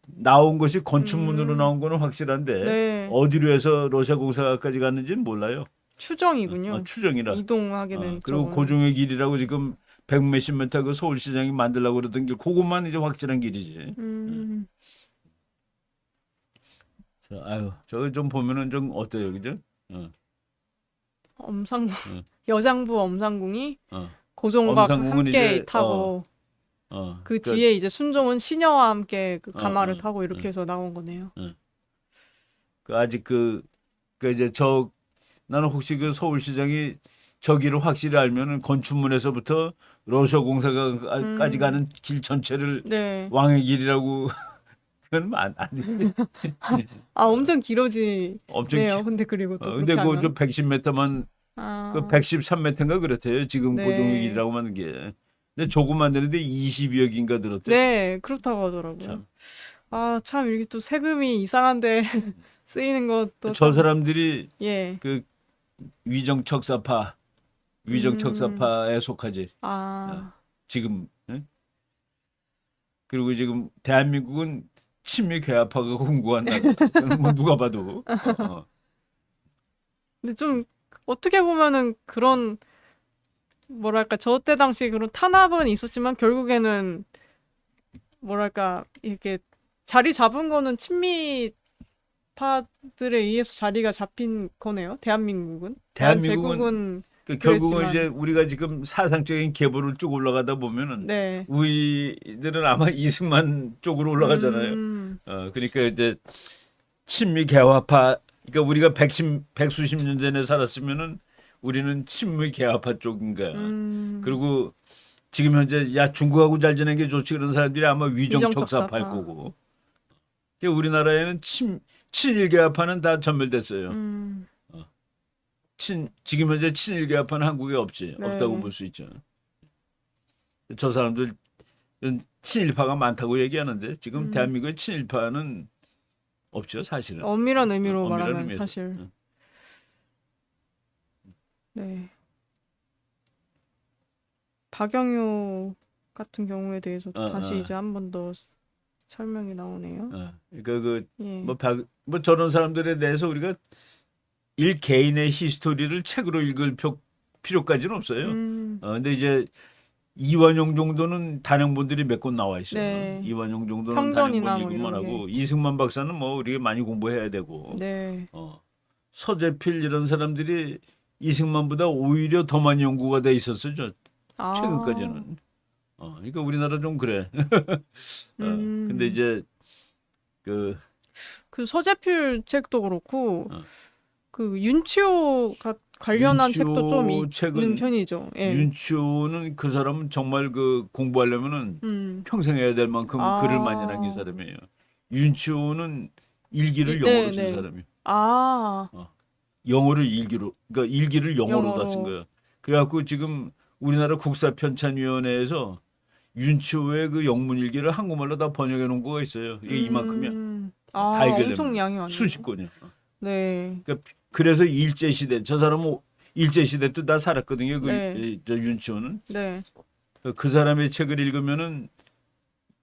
나온 것이 건축문으로 나온 거는 확실한데 어디로 해서 러시아 공사까지 갔는지는 몰라요. 추정이군요. 추정이라. 이동하게 된 그리고 쪽은. 고종의 길이라고 지금 100몇십 미터 그 서울시장이 만들려고 그러던 길, 그것만 이제 확실한 길이지. 아유, 저거 좀 보면은 좀 어때요, 그죠? 엄상궁 여장부 엄상궁이 고종과 엄상궁은 함께 이제, 타고 그 그러니까, 뒤에 이제 순종은 시녀와 함께 그 가마를 타고 이렇게 해서 나온 거네요. 그 아직 이제 나는 혹시 그 서울시장이 저기를 확실히 알면은 건축문에서부터 러시아 공사까지 가는 길 전체를 네. 왕의 길이라고 그건 아니. 엄청 길어지네요. 엄청 근데 그리고 또 근데 그렇게 그좀 하면 110m만 그 113m인가 그렇대요. 지금 네. 고종의 길이라고 하는 게. 근데 조금 만드는데 20여 개인가 들었대. 네, 그렇다고 하더라고요. 참. 참 이렇게 또 세금이 이상한데 쓰이는 것도 저 참, 사람들이 예. 그 위정척사파에 속하지. 지금. 응? 그리고 지금 대한민국은 친미 괴합파가 공고한 나라. 뭐 누가 봐도. 근데 좀 어떻게 보면은 그런 뭐랄까 저 때 당시 그런 탄압은 있었지만 결국에는 뭐랄까 이렇게 자리 잡은 거는 친미파들에 의해서 자리가 잡힌 거네요. 대한민국은. 대한제국은 결국은 이제 우리가 지금 사상적인 계보를 쭉 올라가다 보면은 네. 우리들은 아마 이승만 쪽으로 올라가잖아요. 그러니까 이제 친미 개화파, 그러니까 우리가 백수십 년 전에 살았으면은 우리는 친미 개화파 쪽인 거야. 그리고 지금 현재 야 중국하고 잘 지내는 게 좋지 그런 사람들이 아마 위정척사파일 거고. 그러니까 우리나라에는 친일 개화파는 다 전멸됐어요. 지금 현재 친일 개화파는 한국에 없지. 네. 없다고 볼 수 있죠. 저 사람들 친일파가 많다고 얘기하는데 지금 대한민국의 친일파는 없죠, 사실은. 엄밀한 의미로 엄밀한 말하면 의미에서. 사실. 네. 박영효 같은 경우에 대해서도 다시 이제 한 번 더 설명이 나오네요. 그러니까 예. 뭐 저런 사람들에 대해서 우리가 개인의 히스토리를 책으로 읽을 필요까지는 없어요. 근데 이제 이완용 정도는 단행본들이 몇 권 나와 있어요. 네. 이완용 정도는 평전이나 단행본 뭐 읽으면 이런 하고 이승만 박사는 뭐 우리가 많이 공부해야 되고. 네. 서재필 이런 사람들이 이승만보다 오히려 더 많이 연구가 돼 있었어요. 최근까지는. 그러니까 우리나라 좀 그래. 근데 이제 그 서재필 책도 그렇고 그 윤치호가 관련한 책도 좀 있는 편이죠. 예. 윤치호는 그 사람은 정말 그 공부하려면은 평생 해야 될 만큼 글을 많이 남긴 사람이에요. 윤치호는 일기를 영어로 쓴 사람이에요. 영어를 일기로, 그러니까 일기를 영어로 다 쓴 거예요. 그래갖고 지금 우리나라 국사편찬위원회에서 윤치호의 그 영문일기를 한국말로 다 번역해 놓은 거가 있어요. 이게 이만큼이야. 다 해결되면 엄청 양이 많네요. 수십 권이야. 네. 그래서 일제시대, 저 사람은 일제시대 때 다 살았거든요. 네. 저 윤치호는. 네. 그 사람의 책을 읽으면은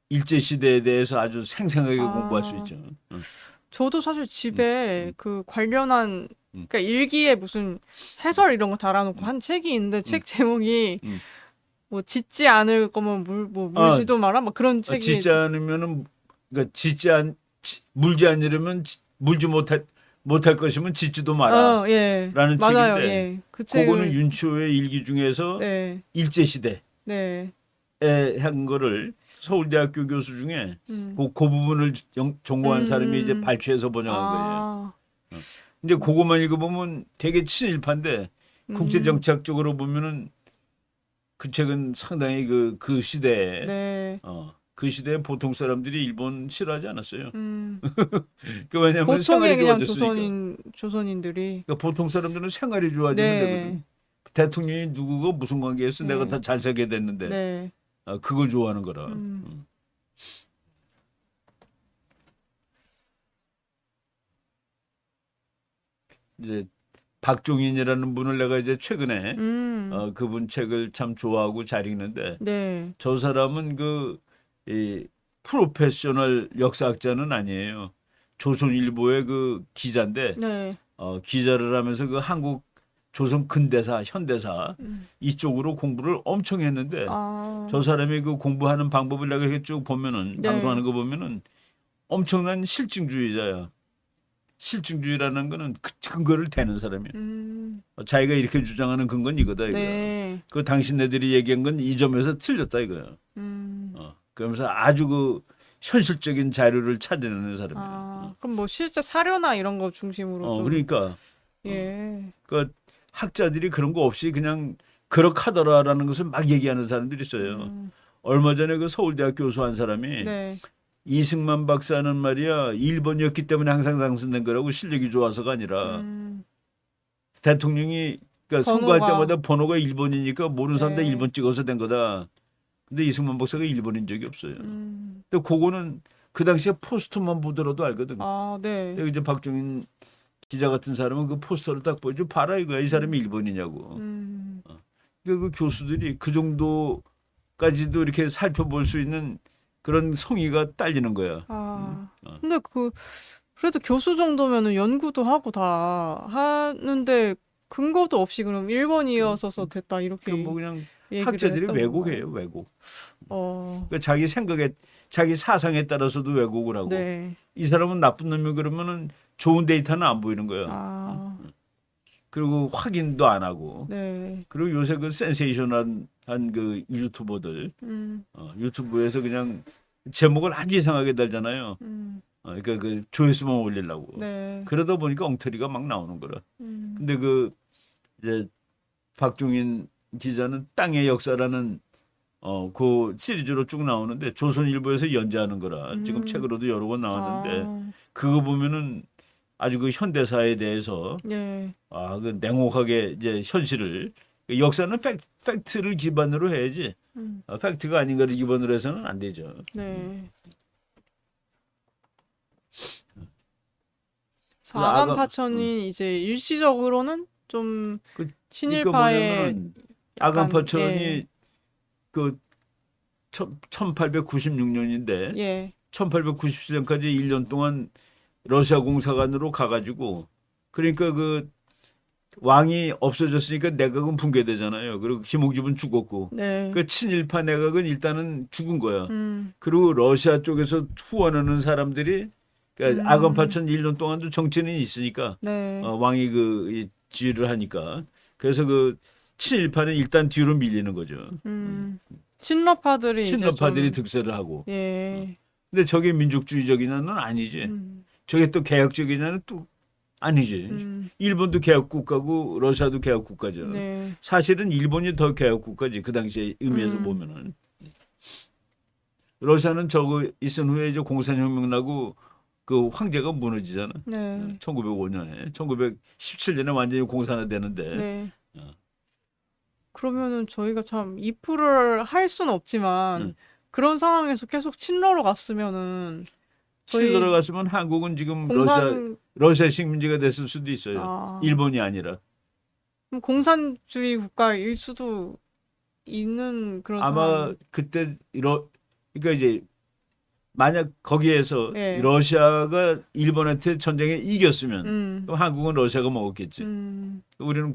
일제시대에 대해서 아주 생생하게 공부할 수 있죠. 저도 사실 집에 그 관련한 그러니까 일기에 무슨 해설 이런 거 달아놓고 한 책이 있는데 책 제목이 뭐 짓지 않을 거면 물지도 마라 막 그런 책이 짓지 않으면은 그러니까 물지 않으려면 물지 못할 것이면 짓지도 마라. 예. 라는 맞아요. 책인데 예. 그 그거는 윤치호의 일기 중에서 네. 일제시대에 네. 한 거를 서울대학교 교수 중에 그 부분을 전공한 사람이 이제 발췌해서 번역한 거예요. 근데 그것만 읽어보면 되게 친일파인데 국제정치학적으로 보면은 그 책은 상당히 그 시대에 네. 그 시대에 보통 사람들이 일본 싫어하지 않았어요. 그 왜냐하면 보통의 생활이 그냥 좋아졌으니까. 조선인들이 그러니까 보통 사람들은 생활이 좋아지면 되거든. 대통령이 누구가 무슨 관계에서 내가 다 잘 살게 됐는데 네. 그걸 좋아하는 거라. 이제 박종인이라는 분을 내가 이제 최근에 그분 책을 참 좋아하고 잘 읽는데 네. 저 사람은 이 프로페셔널 역사학자는 아니에요. 조선일보의 그 기자인데 네. 기자를 하면서 그 한국 조선 근대사, 현대사 이쪽으로 공부를 엄청 했는데 저 사람이 그 공부하는 방법을 내가 이렇게 쭉 보면은 네. 방송하는 거 보면은 엄청난 실증주의자야. 실증주의라는 거는 근거를 대는 사람이야. 자기가 이렇게 주장하는 근거는 이거다 이거야. 네. 그 당신네들이 얘기한 건 이 점에서 틀렸다 이거야. 그러면서 아주 그 현실적인 자료를 찾아내는 사람이야. 그럼 뭐 실제 사료나 이런 거 중심으로 좀. 그러니까 예. 그 학자들이 그런 거 없이 그냥 그렇하더라라는 것을 막 얘기하는 사람들이 있어요. 얼마 전에 그 서울대학 교수 한 사람이 네. 이승만 박사는 말이야 일본이었기 때문에 항상 당선된 거라고 실력이 좋아서가 아니라 대통령이 그러니까 선거할 때마다 번호가 1번이니까 모르는 사람 다 네. 1번 찍어서 된 거다. 근데 이승만 박사가 1번인 적이 없어요. 근데 그거는 그 당시에 포스터만 보더라도 알거든. 네. 근데 이제 박종인 기자 같은 사람은 그 포스터를 딱 보여줘 봐라 이거야. 이 사람이 1번이냐고. 그러니까 그 교수들이 그 정도까지도 이렇게 살펴볼 수 있는 그런 성의가 딸리는 거야. 근데 그래도 교수 정도면은 연구도 하고 다 하는데 근거도 없이 그럼 1번이어서 됐다 이렇게 뭐 그냥 얘기를 학자들이 했던 왜곡해요, 건가요? 왜곡. 어. 그러니까 자기 생각에, 자기 사상에 따라서도 왜곡을 하고. 네. 이 사람은 나쁜 놈이 그러면은 좋은 데이터는 안 보이는 거야. 그리고 확인도 안 하고. 네. 그리고 요새 그 센세이션한 그 유튜버들, 유튜브에서 그냥 제목을 아주 이상하게 달잖아요. 그러니까 그 조회수만 올리려고. 네. 그러다 보니까 엉터리가 막 나오는 거라. 근데 그 이제 박종인 기자는 땅의 역사라는 그 시리즈로 쭉 나오는데 조선일보에서 연재하는 거라 지금 책으로도 여러 권 나왔는데 그거 보면은 아주 그 현대사에 대해서 네. 그 냉혹하게 이제 현실을 역사는 팩트를 기반으로 해야지 팩트가 아닌 거를 기반으로 해서는 안 되죠. 네. 아간파천이 이제 일시적으로는 좀 친일파의 아간파천이 예. 그 1896년인데 예. 1897년까지 1년 동안 러시아 공사관으로 가가지고 그러니까 그 왕이 없어졌으니까 내각은 붕괴되잖아요. 그리고 김옥집은 죽었고 네. 그 친일파 내각은 일단은 죽은 거야. 그리고 러시아 쪽에서 후원하는 사람들이 그러니까 아간파천 1년 동안도 정치인이 있으니까 네. 왕이 그 지휘를 하니까 그래서 그 친일파는 일단 뒤로 밀리는 거죠. 친러파들이 친러파들이 득세를 하고. 예. 근데 저게 민족주의적이냐는 아니지. 저게 또 개혁적이냐는 또 아니지. 일본도 개혁국가고 러시아도 개혁국가죠. 네. 사실은 일본이 더 개혁국가지 그 당시에 의미에서 보면은. 러시아는 저거 있은 후에 이제 공산혁명 나고 그 황제가 무너지잖아. 네. 1905년에 1917년에 완전히 공산화되는데. 네. 그러면은 저희가 참 이프를 할 수는 없지만 그런 상황에서 계속 친러로 갔으면은 친러로 갔으면 한국은 지금 러시아 식민지가 됐을 수도 있어요. 일본이 아니라. 그럼 공산주의 국가일 수도 있는 그런 아마 상황. 그때 그러니까 이제 만약 거기에서 네. 러시아가 일본한테 전쟁에 이겼으면 그럼 한국은 러시아가 먹었겠지. 우리는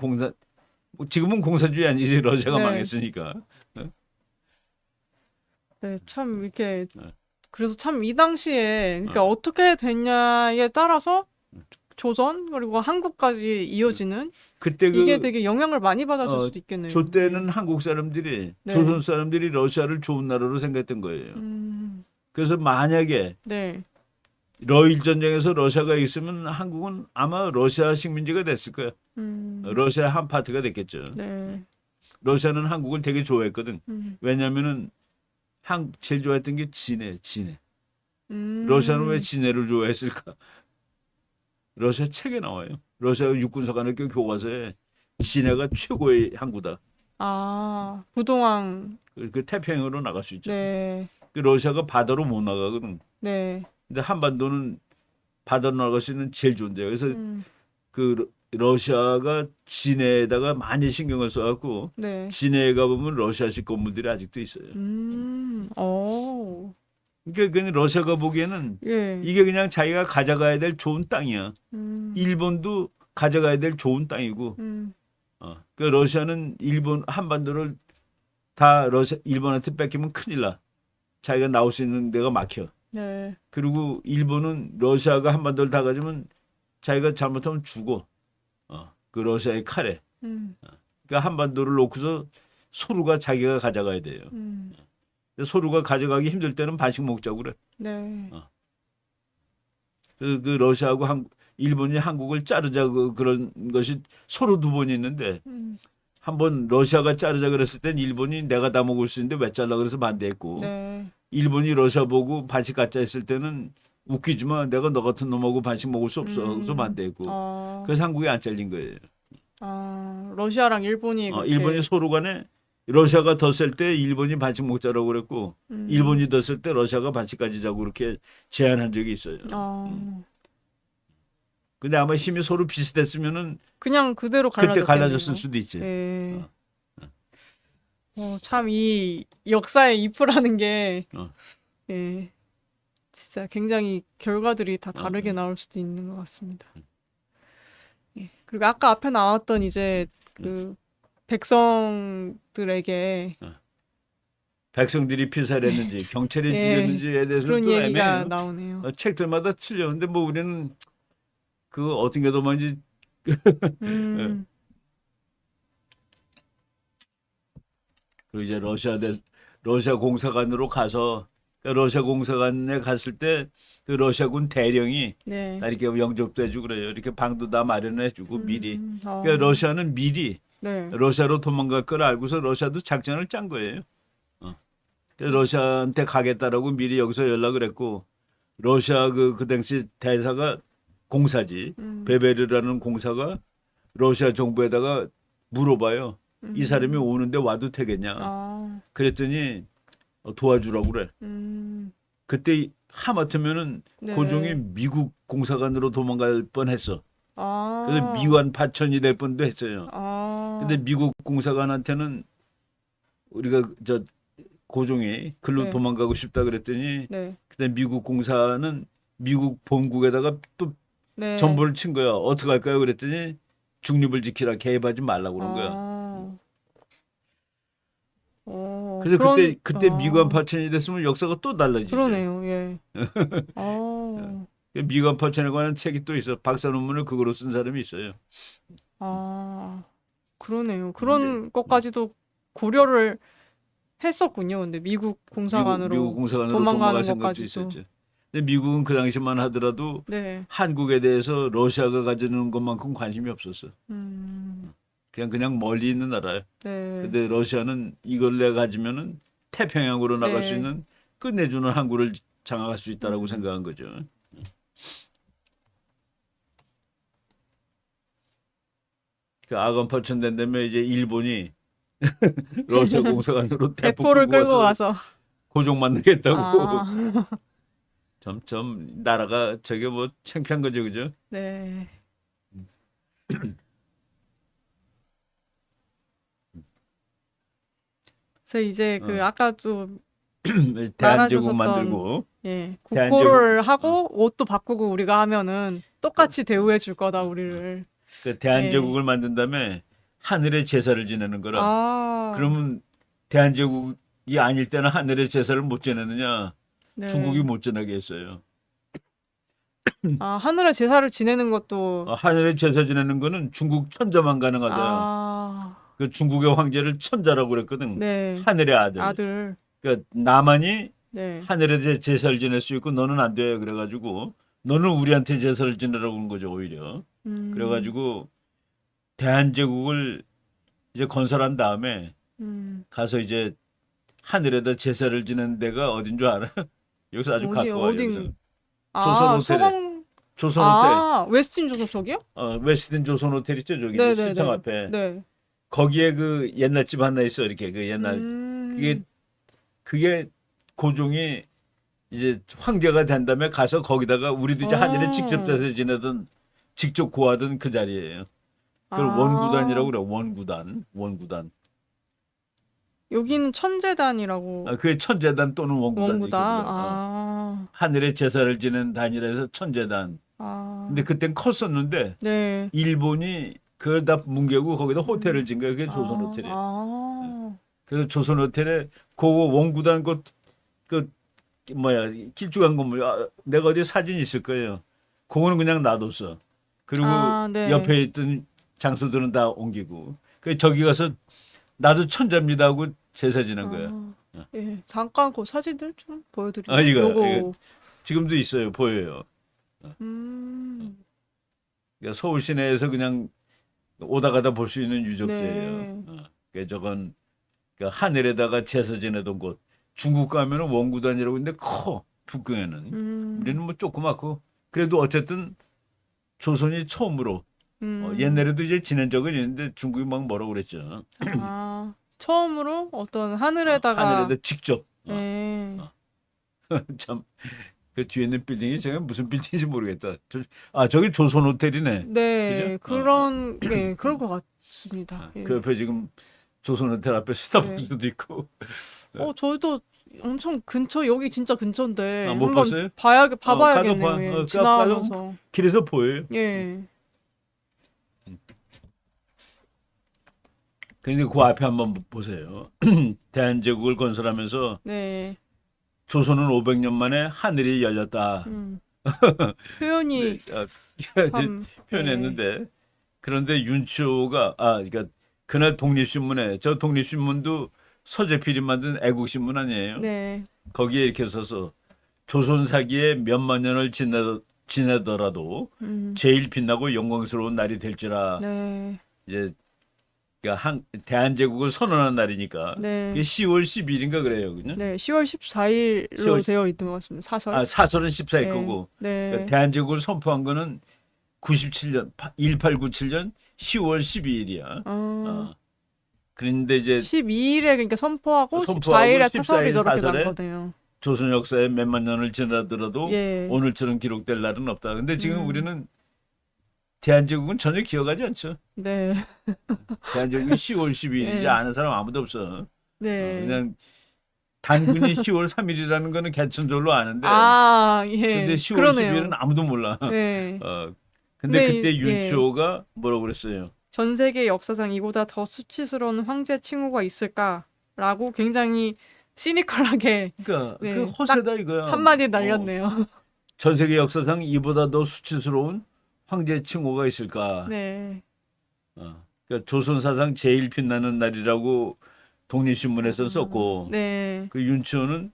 지금은 공산주의 아니지 러시아가 네. 망했으니까. 네, 참 이렇게 그래서 참 이 당시에 그러니까 어떻게 됐냐에 따라서 조선 그리고 한국까지 이어지는 그때 이게 되게 영향을 많이 받았을 수도 있겠네요. 저 때는 한국 사람들이 네. 조선 사람들이 러시아를 좋은 나라로 생각했던 거예요. 그래서 만약에 네. 러일 전쟁에서 러시아가 있으면 한국은 아마 러시아 식민지가 됐을 거야. 러시아 한 파트가 됐겠죠. 네. 러시아는 한국을 되게 좋아했거든. 왜냐하면은 제일 좋아했던 게 진해. 러시아는 왜 진해를 좋아했을까? 러시아 책에 나와요. 러시아 육군사관학교 교과서에 진해가 최고의 항구다. 부동항. 그 태평양으로 나갈 수 있죠. 네. 그 러시아가 바다로 못 나가거든. 네. 근데 한반도는 바다로 나갈 수 있는 제일 좋은 데요. 그래서 그 러시아가 진해에다가 많이 신경을 써갖고 네. 진해에 가보면 러시아식 건물들이 아직도 있어요. 그러니까 러시아가 보기에는 예. 이게 그냥 자기가 가져가야 될 좋은 땅이야. 일본도 가져가야 될 좋은 땅이고 그 러시아는 일본 한반도를 다 일본한테 뺏기면 큰일 나. 자기가 나올 수 있는 데가 막혀. 네. 그리고 일본은 러시아가 한반도를 다 가지면 자기가 잘못하면 죽어. 그 러시아의 칼에. 그러니까 한반도를 놓고서 소루가 자기가 가져가야 돼요. 소루가 가져가기 힘들 때는 반씩 먹자고 그래. 네. 그 러시아하고 일본이 한국을 자르자 그런 것이 서로 두 번 있는데 한번 러시아가 자르자 그랬을 땐 일본이 내가 다 먹을 수 있는데 왜 잘라 그래서 반대했고 네. 일본이 러시아 보고 반씩 갖자 했을 때는 웃기지만 내가 너 같은 놈하고 반씩 먹을 수 없어 그래서 반대했고 그래서 한국이 안 잘린 거예요. 러시아랑 일본이 일본이 서로 간에 러시아가 더 셀 때 일본이 반씩 먹자라고 그랬고 일본이 더 셀 때 러시아가 반씩 가지자고 그렇게 제안한 적이 있어요. 근데 아마 힘이 서로 비슷했으면은 그냥 그대로 그때 갈라졌을 수도 있지. 네. 참 이 역사의 이프라는 게 예, 진짜 굉장히 결과들이 다 다르게 나올 수도 있는 것 같습니다. 예. 그리고 아까 앞에 나왔던 이제 그 백성들에게 백성들이 피살을 했는지 경찰이 죽였는지에 대해서 그런 또 얘기가 애매해요. 나오네요. 책들마다 틀려. 근데 뭐 우리는 그 어떤 게 더 많은지 그리고 이제 러시아 공사관으로 가서 러시아 공사관에 갔을 때 그 러시아군 대령이 나 이렇게 영접도 해주고 그래요. 이렇게 방도 다 마련해주고 미리. 그러니까 러시아는 미리 러시아로 도망갈 걸 알고서 러시아도 작전을 짠 거예요. 러시아한테 가겠다라고 미리 여기서 연락을 했고 러시아 그 당시 대사가 공사지 베베르라는 공사가 러시아 정부에다가 물어봐요. 이 사람이 오는데 와도 되겠냐. 그랬더니 도와주라고 그래. 그때 하마터면은 고종이 미국 공사관으로 도망갈 뻔했어. 그래서 미관 파천이 될 뻔도 했어요. 근데 미국 공사관한테는 우리가 고종이 글로 도망가고 싶다 그랬더니 그때 미국 공사는 미국 본국에다가 또 전보를 친 거야. 어떻게 할까요? 그랬더니 중립을 지키라. 개입하지 말라고 그런 거야. 그래서 그때 미관 파천이 됐으면 역사가 또 달라지죠. 그러네요. 예. 미관 파천에 관한 책이 또 있어. 박사 논문을 그거로 쓴 사람이 있어요. 그러네요. 그런 것까지도 고려를 했었군요. 근데 미국 공사관으로 도망가는 것까지도 있었죠. 근데 미국은 그 당시만 하더라도 한국에 대해서 러시아가 가지는 것만큼 관심이 없었어. 그냥 멀리 있는 나라예요. 근데 러시아는 이걸 내가 가지면은 태평양으로 나갈 수 있는 끝내주는 항구를 장악할 수 있다라고 생각한 거죠. 그 아간 파천된 다음에 이제 일본이 러시아 공사관으로 대포를 끌고 와서 고종 만나겠다고. 점점 나라가 저게 뭐 창피한 거죠, 그죠? 네. 그래서 이제 그 아까 좀 대한제국 만들고 국호를 하고 옷도 바꾸고 우리가 하면은 똑같이 대우해 줄 거다 우리를. 그 대한제국을 만든 다음에 하늘에 제사를 지내는 거라. 그러면 대한제국이 아닐 때는 하늘에 제사를 못 지내느냐? 중국이 못 지내게 했어요. 하늘에 제사를 지내는 것도 하늘에 제사 지내는 거는 중국 천자만 가능하다. 그 중국의 황제를 천자라고 그랬거든. 하늘의 아들. 그러니까 나만이 하늘에 제사를 지낼 수 있고 너는 안 돼. 그래가지고 너는 우리한테 제사를 지내라고 하는 거죠 오히려. 그래가지고 대한제국을 이제 건설한 다음에 가서 이제 하늘에다 제사를 지내는 데가 어딘 줄 알아? 여기서 아주 가까워요. 여기서. 조선 호텔에. 조선 호텔. 웨스틴 조선 쪽이요? 웨스틴 조선 호텔 있죠 저기 시청 앞에. 거기에 그 옛날 집 하나 있어 이렇게 그 옛날 그게 고종이 이제 황제가 된 다음에 가서 거기다가 우리도 이제 하늘에 직접 제사 지내던 직접 고하던 그 자리예요. 그걸 원구단이라고 그래. 원구단. 여기는 천재단이라고. 그게 천재단 또는 원구단. 하늘에 제사를 지낸 단이라서 천재단. 근데 그땐 컸었는데 일본이 그걸 다 뭉개고 거기다 호텔을 진 거예요. 그게 조선 호텔이에요. 그래서 조선 호텔에 그거 원구단 그 뭐야 길쭉한 건물 내가 어디 사진 있을 거예요. 그거는 그냥 놔뒀어. 그리고 네. 옆에 있던 장소들은 다 옮기고. 그 저기 가서 나도 천자입니다 하고 제사 지낸 거야. 예, 잠깐 그 사진들 좀 보여드릴게요. 이거 지금도 있어요. 보여요. 그러니까 서울 시내에서 그냥 오다 가다 볼 수 있는 유적지예요. 네. 저건 그러니까 하늘에다가 제사 지내던 곳. 중국 가면은 원구단이라고 있는데 커 북경에는. 우리는 뭐 조그맣고 그래도 어쨌든 조선이 처음으로 옛날에도 이제 지낸 적은 있는데 중국이 막 뭐라고 그랬죠. 처음으로 어떤 하늘에다가 직접. 네. 참. 그 뒤에 있는 빌딩이 저게 무슨 빌딩인지 모르겠다. 저기 조선 호텔이네. 네, 그죠? 그런 것 같습니다. 예. 그 옆에 지금 조선 호텔 앞에 스타벅스도 있고. 저희도 엄청 근처 여기 진짜 근처인데 못 한번 봤어요? 봐봐야겠네요. 예, 지나가면서. 가서 길에서 보여요. 예. 근데 그 앞에 한번 보세요. 대한제국을 건설하면서 네. 조선은 500년 만에 하늘이 열렸다. 표현이 참 표현했는데 그런데 윤치호가 그러니까 그날 독립신문에 저 독립신문도 서재필이 만든 애국신문 아니에요? 네. 거기에 이렇게 써서 조선 사기에 몇만 년을 지내더라도 제일 빛나고 영광스러운 날이 될지라. 네. 이제 그러니까 대한제국을 선언한 날이니까. 네. 그게 10월 10일인가 그래요, 그죠? 네, 10월 14일로 되어 있는 것 같습니다. 사설. 사설은 14일 네. 거고. 네. 그러니까 대한제국을 선포한 거는 97년 1897년 10월 12일이야. 그런데 이제 12일에 그러니까 선포하고 14일에 사설이 저렇게 난 거네요. 조선 역사에 몇만 년을 지나더라도 예. 오늘처럼 기록될 날은 없다. 근데 지금 우리는 대한제국은 전혀 기억하지 않죠. 네. 대한제국이 10월 12일인지 네. 아는 사람 아무도 없어. 네. 그냥 단군이 10월 3일이라는 거는 개천절로 아는데. 예. 근데 10월 그러네요. 12일은 아무도 몰라. 네. 근데 그때 윤치호가 뭐라고 그랬어요? 전 세계 역사상 이보다 더 수치스러운 황제 칭호가 있을까라고 굉장히 시니컬하게 그러니까 그 허세다 이거야. 한마디 날렸네요. 전 세계 역사상 이보다 더 수치스러운 황제 칭호가 있을까? 네. 그러니까 조선 사상 제일 빛나는 날이라고 독립신문에서 썼고, 네. 그 윤치호는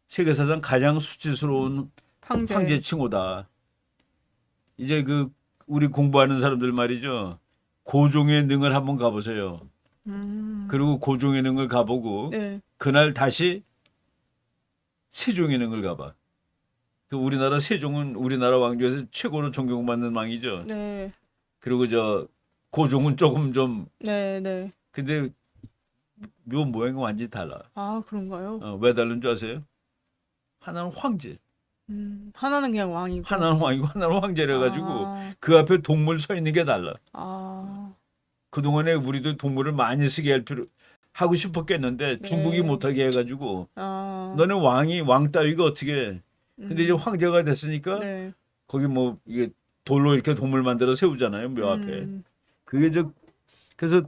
세계 사상 가장 수치스러운 황제 칭호다. 이제 그 우리 공부하는 사람들 말이죠. 고종의 능을 한번 가보세요. 그리고 고종의 능을 가보고 네. 그날 다시 세종의 능을 가봐. 그 우리나라 세종은 우리나라 왕 중에서 최고로 존경받는 왕이죠. 네. 그리고 저 고종은 조금 좀. 네. 근데 묘 모양이 완전히 달라. 그런가요? 왜 다른 줄 아세요? 하나는 황제. 하나는 그냥 왕이고. 하나는 왕이고 하나는 황제래 가지고 그 앞에 동물 서 있는 게 달라. 그동안에 우리도 동물을 많이 쓰게 하고 싶었겠는데 네. 중국이 못하게 해가지고 너네 왕 따위가 어떻게 해. 근데 이제 황제가 됐으니까 네. 거기 뭐 이게 돌로 이렇게 동물 만들어 세우잖아요, 묘 앞에. 그게 그래서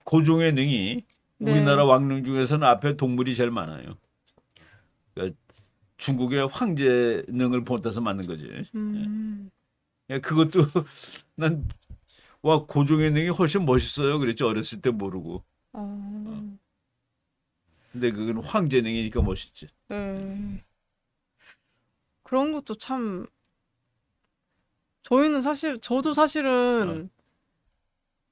고종의 능이 우리나라 왕릉 중에서는 앞에 동물이 제일 많아요. 그러니까 중국의 황제 능을 본따서 만든 거지. 그것도 난 고종의 능이 훨씬 멋있어요. 그랬지 어렸을 때 모르고. 근데 그건 황제 능이니까 멋있지. 네. 그런 것도 참 저도 사실은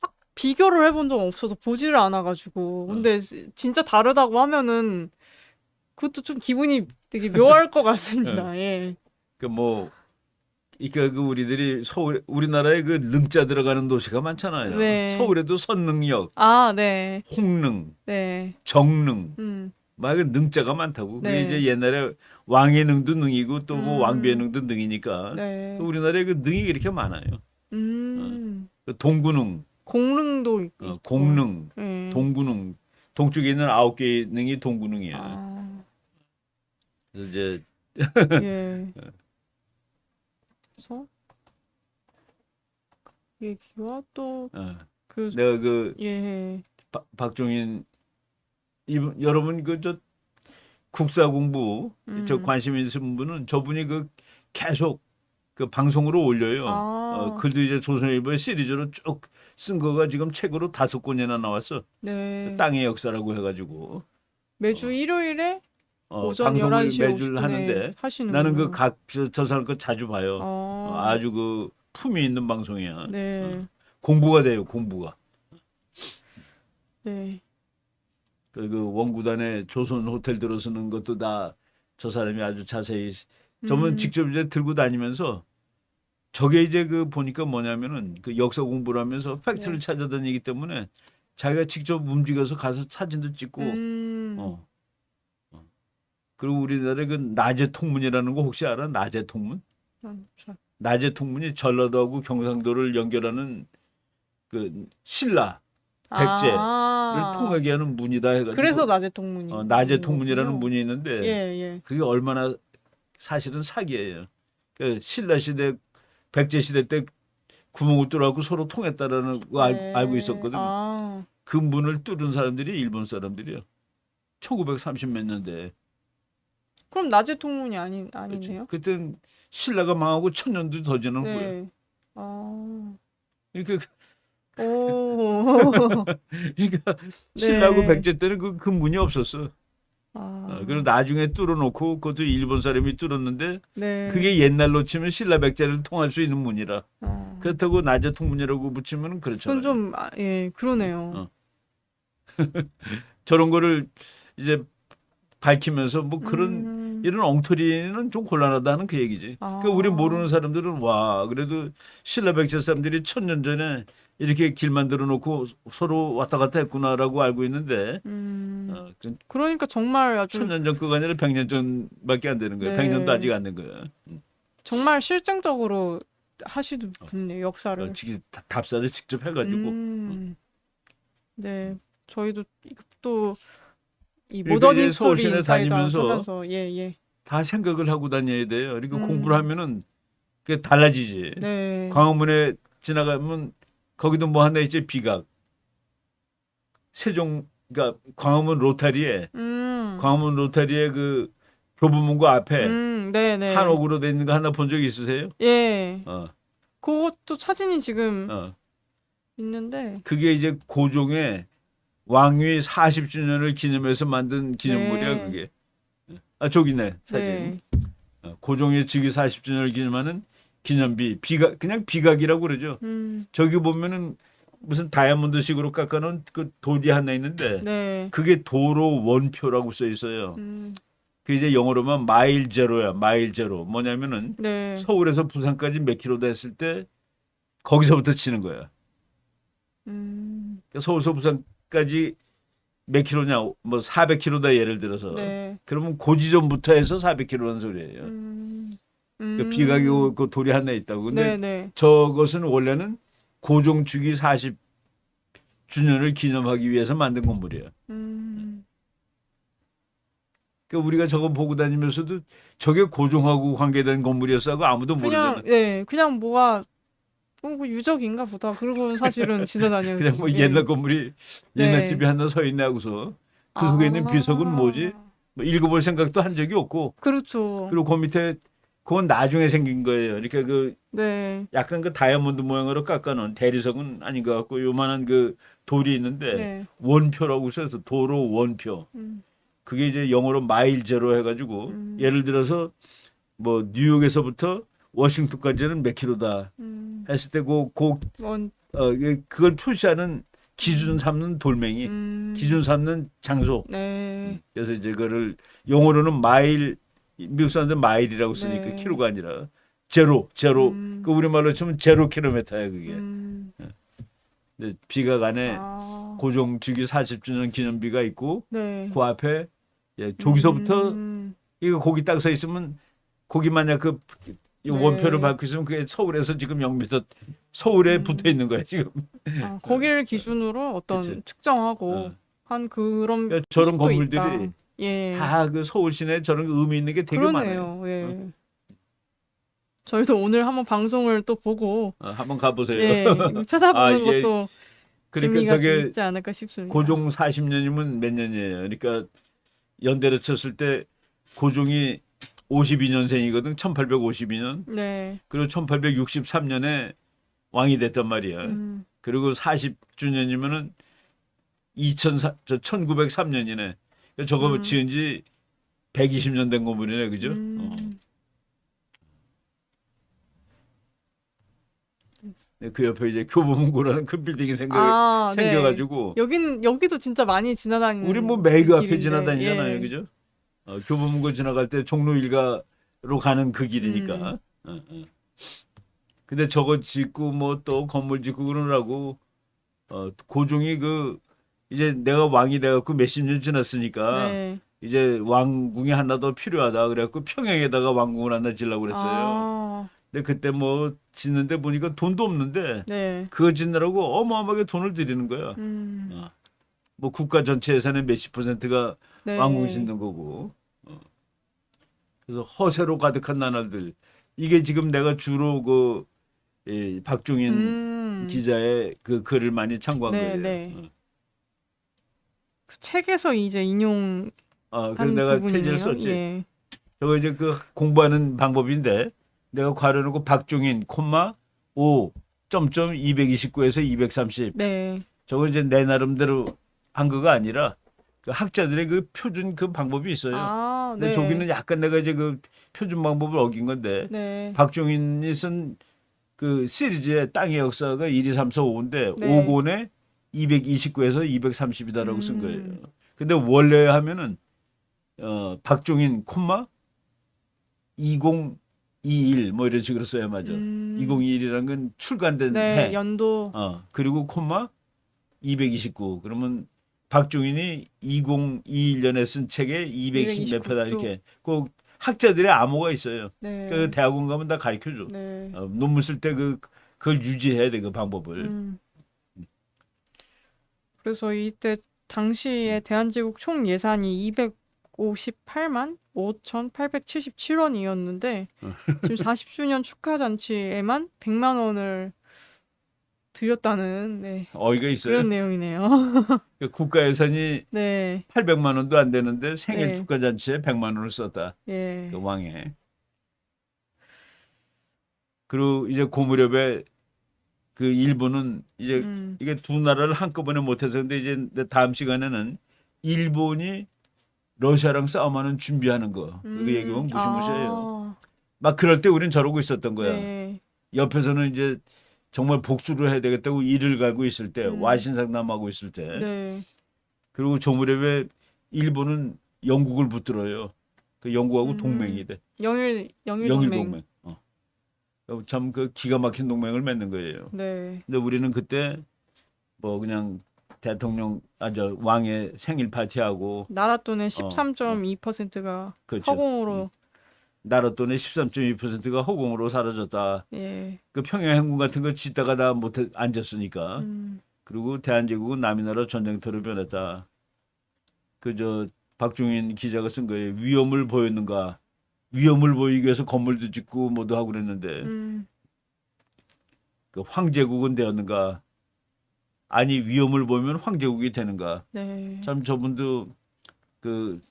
막 비교를 해본 적 없어서 보지를 않아가지고 근데 진짜 다르다고 하면은 그것도 좀 기분이 되게 묘할 것 같습니다. 예. 그러니까 우리들이 우리나라에 그 능자 들어가는 도시가 많잖아요. 네. 서울에도 선능역, 네. 홍능, 네. 정능, 막 능자가 많다고. 네. 그게 이제 옛날에 왕의 능도 능이고 또 뭐 왕비의 능도 능이니까. 네. 우리나라에 그 능이 이렇게 많아요. 동구능, 공릉도 있고. 공능, 네. 동구능, 동쪽에 있는 9개의 능이 동구능이야. 그래서 이제 예. 그래서 얘기와 또 어. 그 내가 그 예. 박종인 여러분 그 저 국사 공부 저 관심 있으신 분은 저분이 그 계속 그 방송으로 올려요. 글도 이제 조선일보의 시리즈로 쭉 쓴 거가 지금 책으로 5권이나 나왔어. 네. 땅의 역사라고 해가지고 매주 일요일에 오전 방송을 11시 매주 50분에 하는데 하시는군요. 나는 그 저 사람 거 자주 봐요. 아주 그 품이 있는 방송이야. 네. 공부가 돼요, 공부가. 네. 그 원구단의 조선 호텔 들어서는 것도 다 저 사람이 아주 자세히 저는 직접 이제 들고 다니면서 저게 이제 그 보니까 뭐냐면은 그 역사 공부를 하면서 팩트를 찾아다니기 때문에 자기가 직접 움직여서 가서 사진도 찍고 그리고 우리나라의 그 낮의 통문이라는 거 혹시 알아? 낮의 통문? 낮의 통문이 전라도하고 경상도를 연결하는 그 신라 백제를 통하게 하는 문이다 해가지고 그래서 낮의 통문이 낮의 통문이라는 문이 있는데 예. 그게 얼마나 사실은 사기예요. 그 신라 시대 백제 시대 때 구멍을 뚫어갖고 서로 통했다라는 거 알고 있었거든. 그 문을 뚫은 사람들이 일본 사람들이요. 1930 몇 년대. 그럼 낮의 통문이 아니네요. 그땐 신라가 망하고 1000년도 더 지난 네. 후에. 이렇게 오. 그러니까 신라고 백제 때는 그 문이 없었어. 그리고 나중에 뚫어놓고 그것도 일본 사람이 뚫었는데 그게 옛날로 치면 신라 백제를 통할 수 있는 문이라. 그렇다고 낮의 통문이라고 붙이면 그렇잖아요. 그건 좀 그러네요. 저런 거를 이제 밝히면서 뭐 그런 이런 엉터리는 좀 곤란하다는 그 얘기지. 그러니까 우리 모르는 사람들은 와 그래도 신라 백제 사람들이 1000년 전에 이렇게 길 만들어 놓고 서로 왔다 갔다 했구나라고 알고 있는데 그러니까 정말 아주 1000년 전 거가 아니라 100년 전밖에 안 되는 거야. 100년도 아직 안 된 거야. 정말 실증적으로 하시는 분이네요. 역사를. 답사를 직접 해가지고. 네, 저희도 또 이 그러니까 모던 이제 히스토리 서울시내 인사이드 다니면서 하면서 다 생각을 하고 다녀야 돼요. 그러니까 공부를 하면은 그게 달라지지. 네. 광화문에 지나가면 거기도 뭐 하나 있지 비각. 세종 그러니까 광화문 로타리에 그 교보문고 앞에 네네. 한옥으로 돼 있는 거 하나 본 적 있으세요? 예. 그것도 사진이 지금 있는데 그게 이제 고종의 왕위 40주년을 기념해서 만든 기념물이야 그게. 저기 있네 사진. 고종의 즉위 40주년을 기념하는 기념비 비각 그냥 비각이라고 그러죠. 저기 보면은 무슨 다이아몬드식으로 깎아놓은 그 돌이 하나 있는데 그게 도로 원표라고 써 있어요. 그 이제 영어로만 마일 제로야. 마일 제로. 뭐냐면은 서울에서 부산까지 몇 킬로다 했을 때 거기서부터 치는 거야. 그러니까 서울에서 부산까지 몇 킬로냐? 뭐 400킬로다 예를 들어서. 그러면 그 지점부터 해서 400킬로라는 소리예요. 그러니까 비각이 그 돌이 하나 있다고. 근데 저것은 원래는 고종 즉위 40주년을 기념하기 위해서 만든 건물이야. 그러니까 우리가 저거 보고 다니면서도 저게 고종하고 관계된 건물이었어 아무도 모르잖아. 그냥 뭐가 뭐 유적인가 보다. 그리고 사실은 지나다녀. 그냥 뭐 옛날 건물이 옛날 집이 하나 서 있네 하고서 그 속에 있는 비석은 뭐지? 뭐 읽어볼 생각도 한 적이 없고. 그렇죠. 그리고 그 밑에 그건 나중에 생긴 거예요. 그러니까 그 약간 그 다이아몬드 모양으로 깎아놓은 대리석은 아닌 것 같고 요만한 그 돌이 있는데 원표라고 써서 도로 원표. 그게 이제 영어로 마일 제로 해가지고 예를 들어서 뭐 뉴욕에서부터 워싱턴까지는 몇 킬로다 했을 때 그걸 표시하는 기준 삼는 돌멩이, 기준 삼는 장소. 그래서 이제 그거를 영어로는 마일 미국 사람들 마일이라고 쓰니까 킬로가 아니라 제로. 그 우리말로 치면 제로 킬로미터야 그게. 근데 비각 안에 고종 즉위 40주년 기념비가 있고 그 앞에 저기서부터 이거 거기 딱 서 있으면 거기 만약 그 원표를 밟고 있으면 그게 서울에서 지금 0m 서울에 붙어 있는 거야 지금. 거기를 기준으로 어떤 측정하고 한 그런 그러니까 저런 건물들이 있다. 다 그 서울 시내에 저런 의미 있는 게 되게 그러네요. 많아요. 저희도 오늘 한번 방송을 또 보고 한번 가보세요. 예, 찾아보는 예. 것도 그러니까 재미가 좀 저게 있지 않을까 싶습니다. 고종 40년이면 몇 년이에요? 그러니까 연대로 쳤을 때 고종이 52년생이거든. 1852년. 네. 그리고 1863년에 왕이 됐단 말이야. 그리고 40주년이면은 1903년이네. 저거 지은 지 120년 된 건물이네. 그죠? 그 옆에 이제 교보문고라는 큰 빌딩이 생겨가지고. 네. 여기도 진짜 많이 지나다니는. 우리 뭐 매그 앞에 길인데, 지나다니잖아요. 예. 그죠? 교보문고 지나갈 때 종로 일가로 가는 그 길이니까. 근데 저거 짓고 뭐 또 건물 짓고 그러느라고 고종이 이제 내가 왕이 돼갖고 몇십 년 지났으니까 네. 이제 왕궁이 하나 더 필요하다 그래갖고 평양에다가 왕궁을 하나 지으려고 그랬어요. 아, 근데 그때 뭐 짓는데 보니까 돈도 없는데 네. 그거 짓느라고 어마어마하게 돈을 들이는 거야. 뭐 국가 전체 예산의 몇십 %가 네. 왕궁 짓는 거고. 그래서 허세로 가득한 나날들. 이게 지금 내가 주로 박종인 기자의 그 글을 많이 참고한 네, 거예요. 네. 그 책에서 이제 인용한 그래서 내가 부분이네요. 페이지를 썼지. 예. 저거 이제 그 공부하는 방법인데 내가 괄호놓고 박종인 콤마 5 점점 229에서 230. 네. 저거 이제 내 나름대로 한 거가 아니라 그 학자들의 그 표준 그 방법이 있어요. 아, 근데 네. 저기는 약간 내가 이제 그 표준 방법을 어긴 건데 네. 박종인이 쓴 그 시리즈의 땅의 역사가 1, 2, 3, 4, 5인데 네. 5권에 229에서 230이다라고 쓴 거예요. 근데 원래 하면은 박종인 콤마 2021 뭐 이런 식으로 써야 맞아. 2021이라는 건 출간된 네, 해. 연도. 그리고 콤마 229. 그러면 박종인이 2021년에 쓴 책에 210 몇 표다 이렇게. 꼭 학자들의 암호가 있어요. 네. 그 대학원 가면 다 가르쳐 줘. 네. 논문 쓸 때 그걸 유지해야 돼, 그 방법을. 그래서 이때 당시에 대한제국 총 예산이 258만 5,877원이었는데 지금 40주년 축하 잔치에만 100만 원을 들였다는 어이가 있어요. 그런 내용이네요. 국가 예산이 네. 800만 원도 안 되는데 생일 네. 축하 잔치에 100만 원을 썼다. 예. 그 왕에. 그리고 이제 고무렵에 그 일본은 이제 이게 두 나라를 한꺼번에 못해서 근데 이제 다음 시간에는 일본이 러시아랑 싸움하는 준비하는 거. 이거 얘기하면 무시무시해요. 막 그럴 때 우린 저러고 있었던 거야. 네. 옆에서는 이제 정말 복수를 해야 되겠다고 이를 갈고 있을 때, 와신상남하고 있을 때. 네. 그리고 저 무렵에 일본은 영국을 붙들어요. 그 영국하고 동맹이 돼. 영일 동맹. 참 그 기가 막힌 동맹을 맺는 거예요. 네. 근데 우리는 그때 뭐 그냥 대통령 왕의 생일 파티하고 나라 돈의 13.2%가 그렇죠. 허공으로 나라 돈의 13.2%가 허공으로 사라졌다. 예. 그 평양 행군 같은 거 짓다가 다 못해 앉았으니까. 그리고 대한제국은 남의 나라 전쟁터로 변했다. 박종인 기자가 쓴 거예요. 위험을 보였는가? 위험을 보이기 위해서 건물도 짓고 뭐도 하고 그랬는데 그 황제국은 되었는가? 아니 위험을 보이면 황제국이 되는가? 네. 참 저분도 그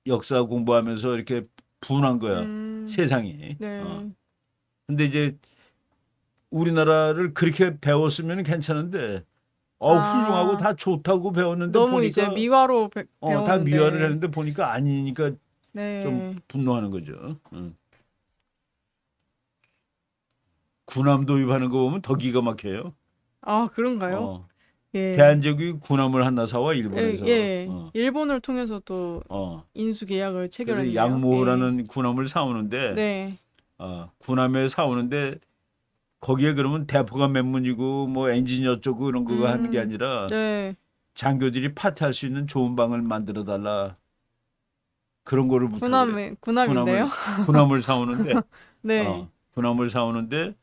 역사 공부하면서 이렇게 분한 거야. 세상이. 네. 근데 이제 우리나라를 그렇게 배웠으면 괜찮은데 훌륭하고 다 좋다고 배웠는데 너무 보니까 이제 미화로 배웠는데 다 미화를 했는데 보니까 아니니까 네. 좀 분노하는 거죠. 군함 도입하는 거 보면 더 기가 막혀요. 아, 그런가요? 예. 대한제국이 군함을 하나 사와 일본에서. 예. 일본을 통해서 또 인수 계약을 체결했네요. 양모라는 군함을 사오는데 네. 군함에 사오는데 거기에 그러면 대포가 몇 문이고 뭐 엔진이 어쩌고 이런 거 하는 게 아니라 네. 장교들이 파티할 수 있는 좋은 방을 만들어 달라. 그런 거를 부탁해. 군함인데요? 군함을 사오는데 네. 군함을 사오는데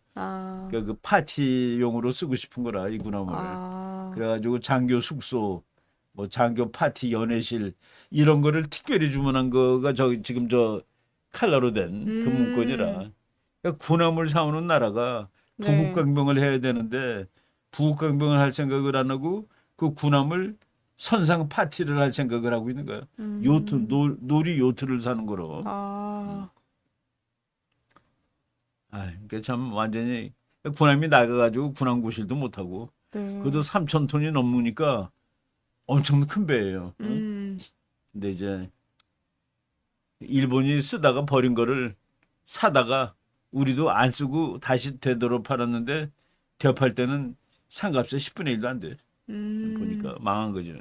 그 파티용으로 쓰고 싶은 거라 이 군함을. 그래가지고 장교 숙소, 뭐 장교 파티 연회실 이런 거를 특별히 주문한 거가 지금 저 칼라로 된 그 문건이라 그러니까 군함을 사오는 나라가 네. 부국강병을 해야 되는데 부국강병을 할 생각을 안 하고 그 군함을 선상 파티를 할 생각을 하고 있는 거야. 요트 놀이 요트를 사는 거로. 아, 그러니까 참 완전히 군함이 나가가지고 군함 구실도 못하고 네. 그것도 3,000톤이 넘으니까 엄청 큰 배예요. 근데 이제 일본이 쓰다가 버린 거를 사다가 우리도 안 쓰고 다시 되도록 팔았는데 되팔 때는 상값의 10분의 1도 안 돼. 보니까 망한 거죠.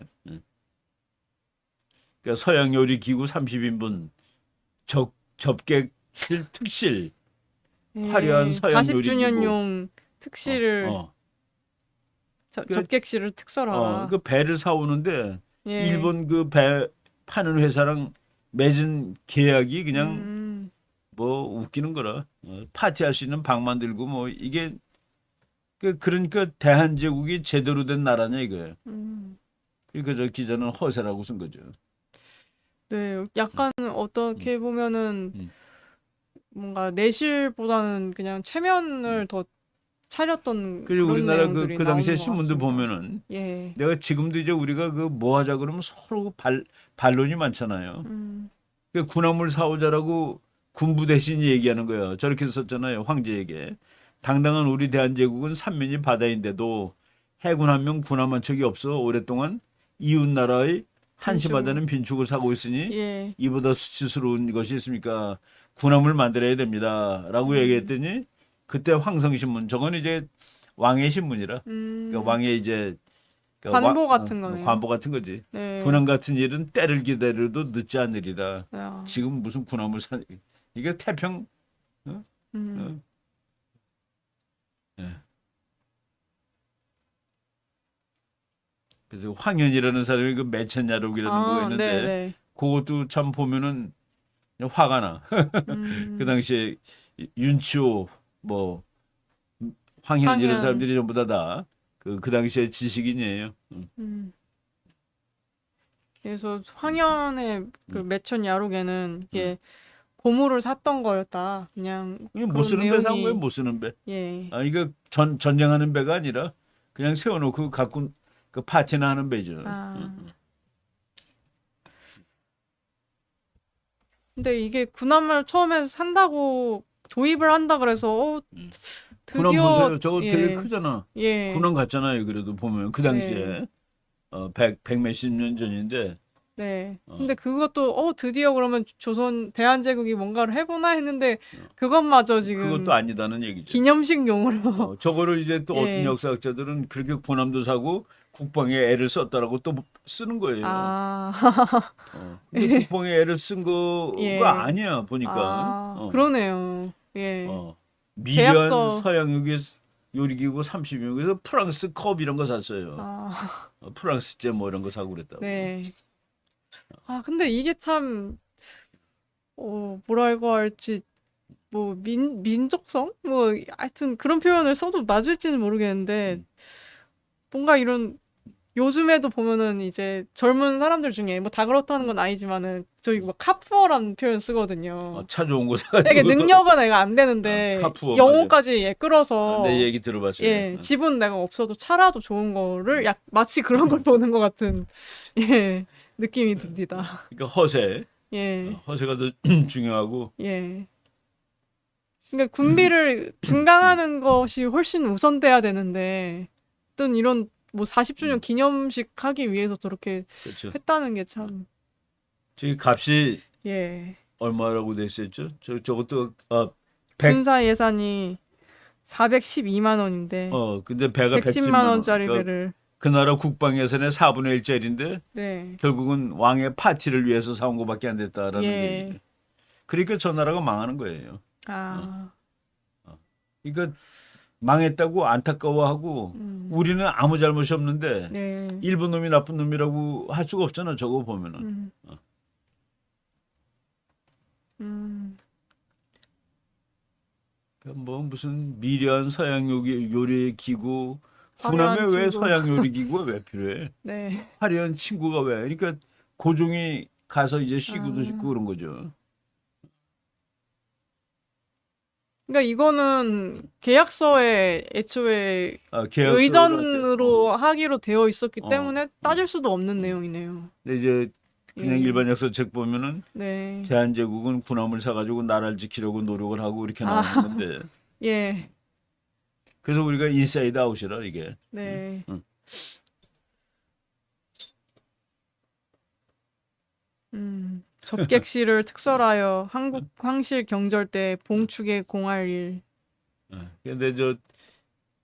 그러니까 서양 요리 기구 30인분, 접객실 특실, 화려한 서양 요리 기구. 40주년용 특실을 그- 접객실을 특설하라. 그 배를 사오는데 예. 일본 그 배 파는 회사랑 맺은 계약이 그냥 뭐 웃기는 거라. 파티할 수 있는 방 만들고 뭐 이게 그러니까 대한제국이 제대로 된 나라냐 이거예요. 그러니까 저 기자는 허세라고 쓴 거죠. 네, 약간 어떻게 보면은 뭔가 내실보다는 그냥 체면을 더 차렸던 그리고 그런 우리나라 내용들이 그 당시에 나오는 것 신문들 같습니다. 보면은 예. 내가 지금도 이제 우리가 그 뭐 하자 그러면 서로 반론이 많잖아요. 그 군함을 사오자라고 군부 대신 얘기하는 거예요. 저렇게 썼잖아요. 황제에게. 당당한 우리 대한제국은 삼면이 바다인데도 해군 한 명 군함 한 척이 없어 오랫동안 이웃 나라의 한시바다는 빈축을 사고 있으니 예. 이보다 수치스러운 것이 있습니까? 군함을 만들어야 됩니다라고 얘기했더니 그때 황성신문 저건 이제 왕의 신문이라 그러니까 왕의 이제 그러니까 관보 같은 거네요. 관보 같은 거지. 네. 군함 같은 일은 때를 기다려도 늦지 않으리라. 야. 지금 무슨 군함을 사 이게 태평 예. 그래서 황현이라는 사람이 그 매천야록이라는 거가 있는데 네네. 그것도 참 보면은 그냥 화가 나. 그 당시에 윤치호 뭐 황현 이런 황현. 사람들이 전부 다그 당시에 지식인이에요. 그래서 황현의 그 매천 야록에는 이게 고물을 샀던 거였다. 그냥 못 그런 쓰는 배 산 내용이- 거예요, 못 쓰는 배. 예. 이거 전쟁하는 배가 아니라 그냥 세워놓고 갖고 그 파티나 하는 배죠. 아. 근데 이게 군함을 처음에 산다고 조입을 한다 그래서 군함 드디어 보세요. 저거 예. 되게 크잖아. 예. 군함 같잖아요. 그래도 보면 그 당시에 백 몇십 년 전인데 네. 근데 그것도 드디어 그러면 조선 대한제국이 뭔가를 해보나 했는데 그것마저 지금 그것도 아니다는 얘기죠. 기념식 용으로 저거를 이제 또 예. 어떤 역사학자들은 그렇게 군함도 사고 국방에 애를 썼다라고 또 쓰는 거예요. 아. 근데 국방에 애를 쓴 거가 예. 아니야 보니까. 그러네요. 예. 미련 계약서. 서양역에 요리기구 30명에서 프랑스 컵 이런 거 샀어요. 프랑스제 뭐 이런 거 사고 그랬다고. 네. 근데 이게 참 뭐라고 할지 뭐 민족성? 뭐 하여튼 그런 표현을 써도 맞을지는 모르겠는데 뭔가 이런 요즘에도 보면은 이제 젊은 사람들 중에 뭐 다 그렇다는 건 아니지만은 저희 뭐 카푸어라는 표현 쓰거든요. 차 좋은 거 사가지고. 되게 능력은 내가 안 되는데 카푸어, 영어까지 끌어서 내 얘기 들어봤어요. 예, 집은 내가 없어도 차라도 좋은 거를 마치 그런 걸 보는 것 같은 예, 느낌이 듭니다. 그러니까 허세. 예. 허세가 더 중요하고. 예. 그러니까 군비를 증강하는 것이 훨씬 우선돼야 되는데 어떤 이런 뭐 40주년 기념식 하기 위해서 저렇게 그렇죠. 했다는 게 참 저기 값이 예. 얼마라고 돼 있었죠? 저것도 100. 군사 예산이 412만 원인데 근데 배가 110만 원짜리 그러니까 배를 그 나라 국방 예산의 4분의 1짜리인데 네. 결국은 왕의 파티를 위해서 사온 것밖에 안 됐다라는 예. 얘기. 그러니까 저 나라가 망하는 거예요. 아. 그러니까 망했다고 안타까워하고 우리는 아무 잘못이 없는데 네. 일본 놈이 나쁜 놈이라고 할 수가 없잖아. 저거 보면은. 그러니까 뭐 무슨 미려한 서양 요리 기구 군함에 화려한 왜 친구. 서양 요리 기구가 왜 필요해? 네. 화려한 친구가 왜? 그러니까 고종이 가서 이제 쉬고도 싶고 그런 거죠. 그러니까 이거는 계약서에 애초에 계약서가 의전으로 하기로 되어 있었기 어. 때문에 따질 수도 없는 내용이네요. 근데 이제 그냥 예. 일반 역사책 보면은 네. 대한제국은 군함을 사가지고 나라를 지키려고 노력을 하고 이렇게 나오는 건데 예. 그래서 우리가 인사이드 아웃이라 이게. 네. 응. 접객시를 특설하여 한국 황실 경절 때 봉축에 공할 일. 근데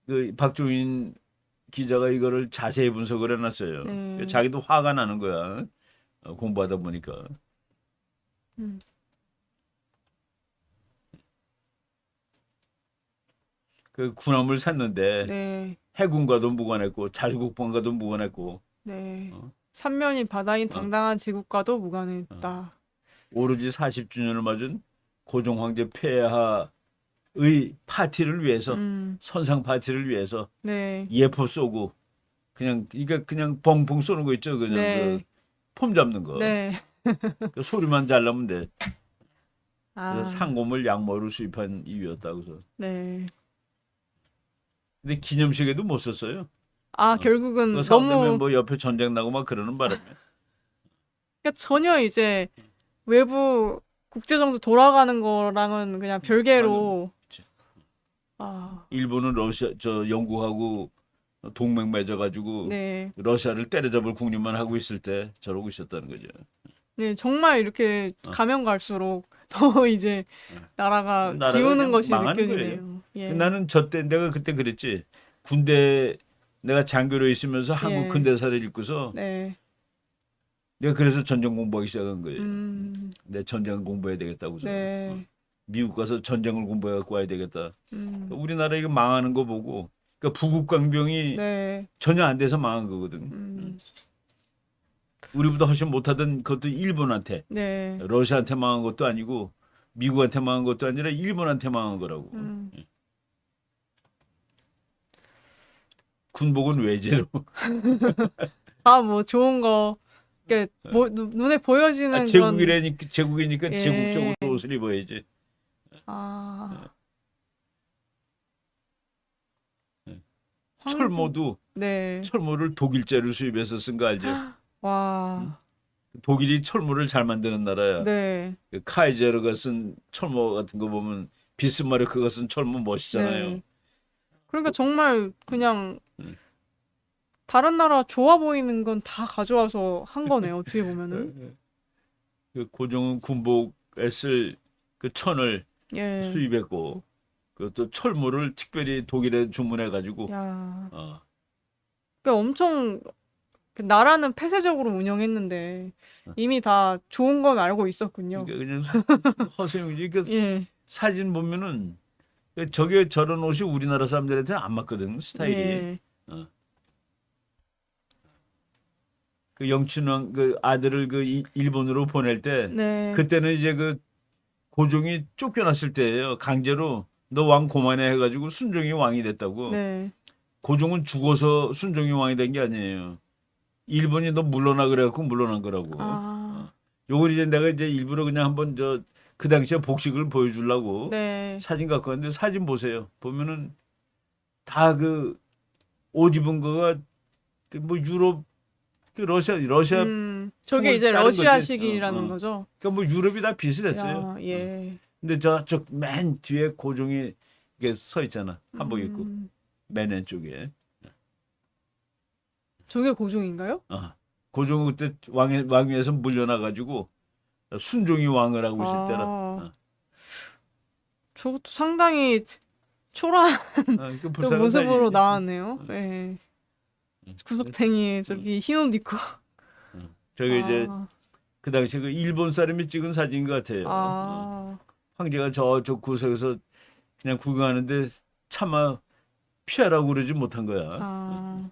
그 박종인 기자가 이거를 자세히 분석을 해놨어요. 네. 자기도 화가 나는 거야. 공부하다 보니까. 음. 그 군함을 샀는데 네. 해군과도 무관했고 자주국방과도 무관했고 네. 어. 삼면이 바다인 당당한 제국과도 무관했다. 오로지 40주년을 맞은 고종 황제 폐하의 파티를 위해서 선상 파티를 위해서 네. 예포 쏘고 그냥 이게 그냥 벙벙 쏘는 거 있죠. 그냥 네. 그 폼 잡는 거. 네. 그 소리만 잘 나면 돼. 아. 그래서 상곰을 양모로 수입한 이유였다 그래서. 네. 근데 기념식에도 못 썼어요. 아, 결국은 사람 너무 되면 뭐 옆에 전쟁 나고 막 그러는 바람에. 그러니까 전혀 이제 외부 국제 정세 돌아가는 거랑은 그냥 별개로 아, 일본은 영국하고 동맹 맺어가지고 네. 러시아를 때려잡을 국리만 하고 있을 때 저러고 있었다는 거죠. 네, 정말 이렇게 가면 갈수록 더 이제 나라가 기우는 그냥 것이 망하는 느껴지네요. 예. 나는 내가 그때 그랬지. 군대 내가 장교로 있으면서 한국 예. 근대사를 읽고서 네. 내가 그래서 전쟁 공부하기 시작한 거예요. 음, 내 전쟁 공부해야 되겠다고. 네. 미국 가서 전쟁을 공부해 갖고 와야 되겠다. 우리나라 이거 망하는 거 보고 그러니까 부국강병이 네. 전혀 안 돼서 망한 거거든. 우리보다 훨씬 못하던 그것도 일본한테 네. 러시아한테 망한 것도 아니고 미국한테 망한 것도 아니라 일본한테 망한 거라고. 군복은 외제로. 아, 뭐 좋은 거. 그러니까 뭐 눈에 보여지는 그런 제국이니까 예. 제국적으로 옷을 입어야지. 아. 철모도 네. 철모를 독일제로 수입해서 쓴 거 알죠? 와. 독일이 철모를 잘 만드는 나라야. 네. 그 카이제르가 쓴 철모 같은 거 보면 비스마르크가 쓴 철모 멋있잖아요. 네. 그러니까 정말 그냥 다른 나라 좋아 보이는 건 다 가져와서 한 거네요. 어떻게 보면은. 그 고종은 군복에 쓸 그 천을 예. 수입했고 그것도 철모를 특별히 독일에 주문해 가지고 야. 그러니까 엄청 그 나라는 폐쇄적으로 운영했는데 이미 다 좋은 건 알고 있었군요. 그러니까 그냥 허세용이지. 그 예. 사진 보면은 저게 저런 옷이 우리나라 사람들한테는 안 맞거든 스타일이. 예. 그 영춘왕 그 아들을 그 일본으로 보낼 때 네. 그때는 이제 그 고종이 쫓겨났을 때예요. 강제로 너 왕 고만해 해가지고 순종이 왕이 됐다고. 네. 고종은 죽어서 순종이 왕이 된 게 아니에요. 일본이 너 물러나 그래갖고 물러난 거라고. 요걸 이제 내가 이제 일부러 그냥 한번 그 당시에 복식을 보여주려고 네. 사진 갖고 왔는데 사진 보세요. 보면은 다 그 옷 입은 거가 그 뭐 유럽 그 러시아 저게 이제 다른 러시아식이라는 거죠. 그러니까 뭐 유럽이 다 비슷했어요. 야, 예. 근데 저쪽 맨 뒤에 고종이 이게 서 있잖아. 한복 입고 맨 왼쪽에. 저게 고종인가요? 고종은 그때 왕위에서 물려나 가지고 순종이 왕을 하고 있을 때라. 저것도 상당히 초라한 불쌍한 모습으로 사진이지. 나왔네요. 네. 구석탱이에 저기 흰 옷 입고. 저게 이제 그 당시에 그 일본 사람이 찍은 사진인 것 같아요. 황제가 저쪽 구석에서 그냥 구경하는데 차마 피하라고 그러지 못한 거야.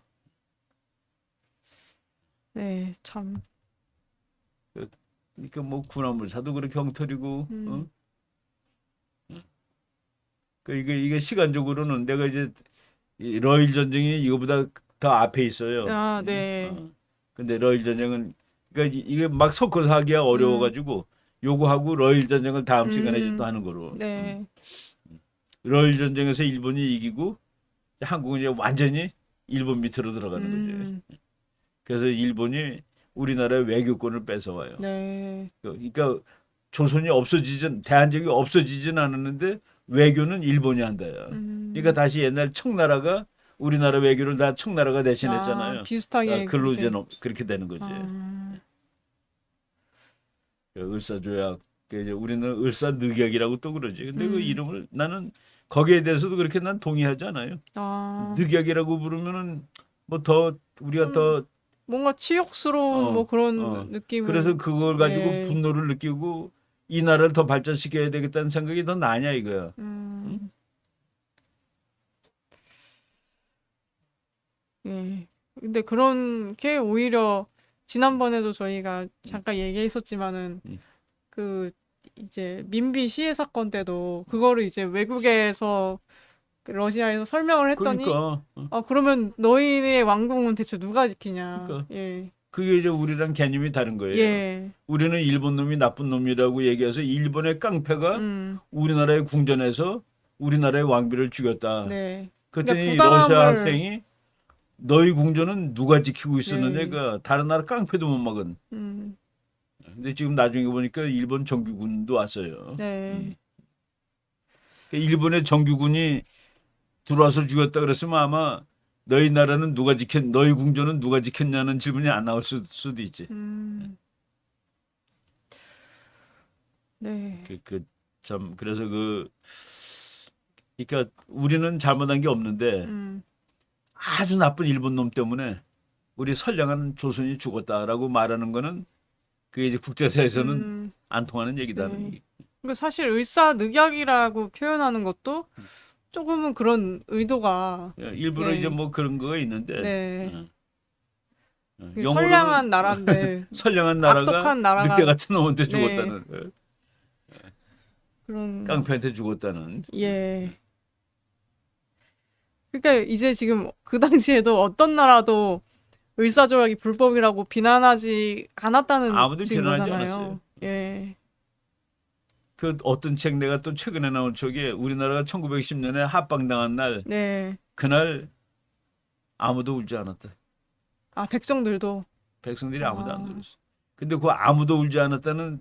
네, 참. 그러니까 뭐 군함물사도 그렇게 엉터리고. 그러니까 이게 시간적으로는 내가 이제 이 러일 전쟁이 이거보다 더 앞에 있어요. 네. 근데 러일 전쟁은 그러니까 이게 막 섞어서 하기가 어려워가지고 요거하고 러일 전쟁을 다음 시간에 또 하는 거로. 네. 러일 전쟁에서 일본이 이기고 한국은 이제 완전히 일본 밑으로 들어가는 거죠. 그래서 일본이 우리나라의 외교권을 뺏어와요. 네. 그러니까 조선이 대한민국이 없어지진 않았는데 외교는 일본이 한다요. 그러니까 다시 옛날 청나라가 우리나라 외교를 다 청나라가 대신했잖아요. 비슷하게 그걸로 이제 그렇게 되는 거지. 그 을사조약, 이제 우리는 을사늑약이라고 또 그러지. 근데 그 이름을 나는 거기에 대해서도 그렇게 난 동의하지 않아요. 늑약이라고 부르면은 뭐 더 우리가 더 뭔가 치욕스러운 뭐 그런 느낌을. 그래서 그걸 가지고 네. 분노를 느끼고 이 나라를 더 발전시켜야 되겠다는 생각이 더 나냐 이거야. 응? 예. 근데 그런 게 오히려 지난번에도 저희가 잠깐 얘기했었지만은 그 이제 민비 시해 사건 때도 그거를 이제 외국에서 러시아에서 설명을 했더니 그러니까 그러면 너희의 왕궁은 대체 누가 지키냐. 그러니까. 예. 그게 이제 우리랑 개념이 다른 거예요. 예. 우리는 일본 놈이 나쁜 놈이라고 얘기해서 일본의 깡패가 우리나라의 궁전에서 우리나라의 왕비를 죽였다. 네. 그랬더니 그러니까 러시아 학생이 너희 궁전은 누가 지키고 있었느냐? 네. 그 다른 나라 깡패도 못 막은. 근데 지금 나중에 보니까 일본 정규군도 왔어요. 네. 일본의 정규군이 들어와서 죽였다 그랬으면 아마 너희 궁전은 누가 지켰냐는 질문이 안 나올 수도 있지. 네. 그래서 그러니까 우리는 잘못한 게 없는데 아주 나쁜 일본 놈 때문에 우리 선량한 조선이 죽었다라고 말하는 거는 그게 이제 국제사에서는 안 통하는 얘기다는 얘기. 그러니까 사실 을사늑약이라고 표현하는 것도 조금은 그런 의도가 일부러 이제 뭐 그런 거가 있는데 선량한 나라인데 선량한 나라가 악독한 나라가 늑대 같은 놈한테 죽었다는 그런 깡패한테 죽었다는. 예. 그러니까 이제 지금 그 당시에도 어떤 나라도 을사조약이 불법이라고 비난하지 않았다는 아무도 비난하지 증거잖아요. 않았어요. 예. 그 어떤 책 내가 또 최근에 나온 책에 우리나라가 1910년에 합방당한 날 네. 그날 아무도 울지 않았다. 백성들도 백성들이 아무도 안 울었어. 근데 그 아무도 울지 않았다는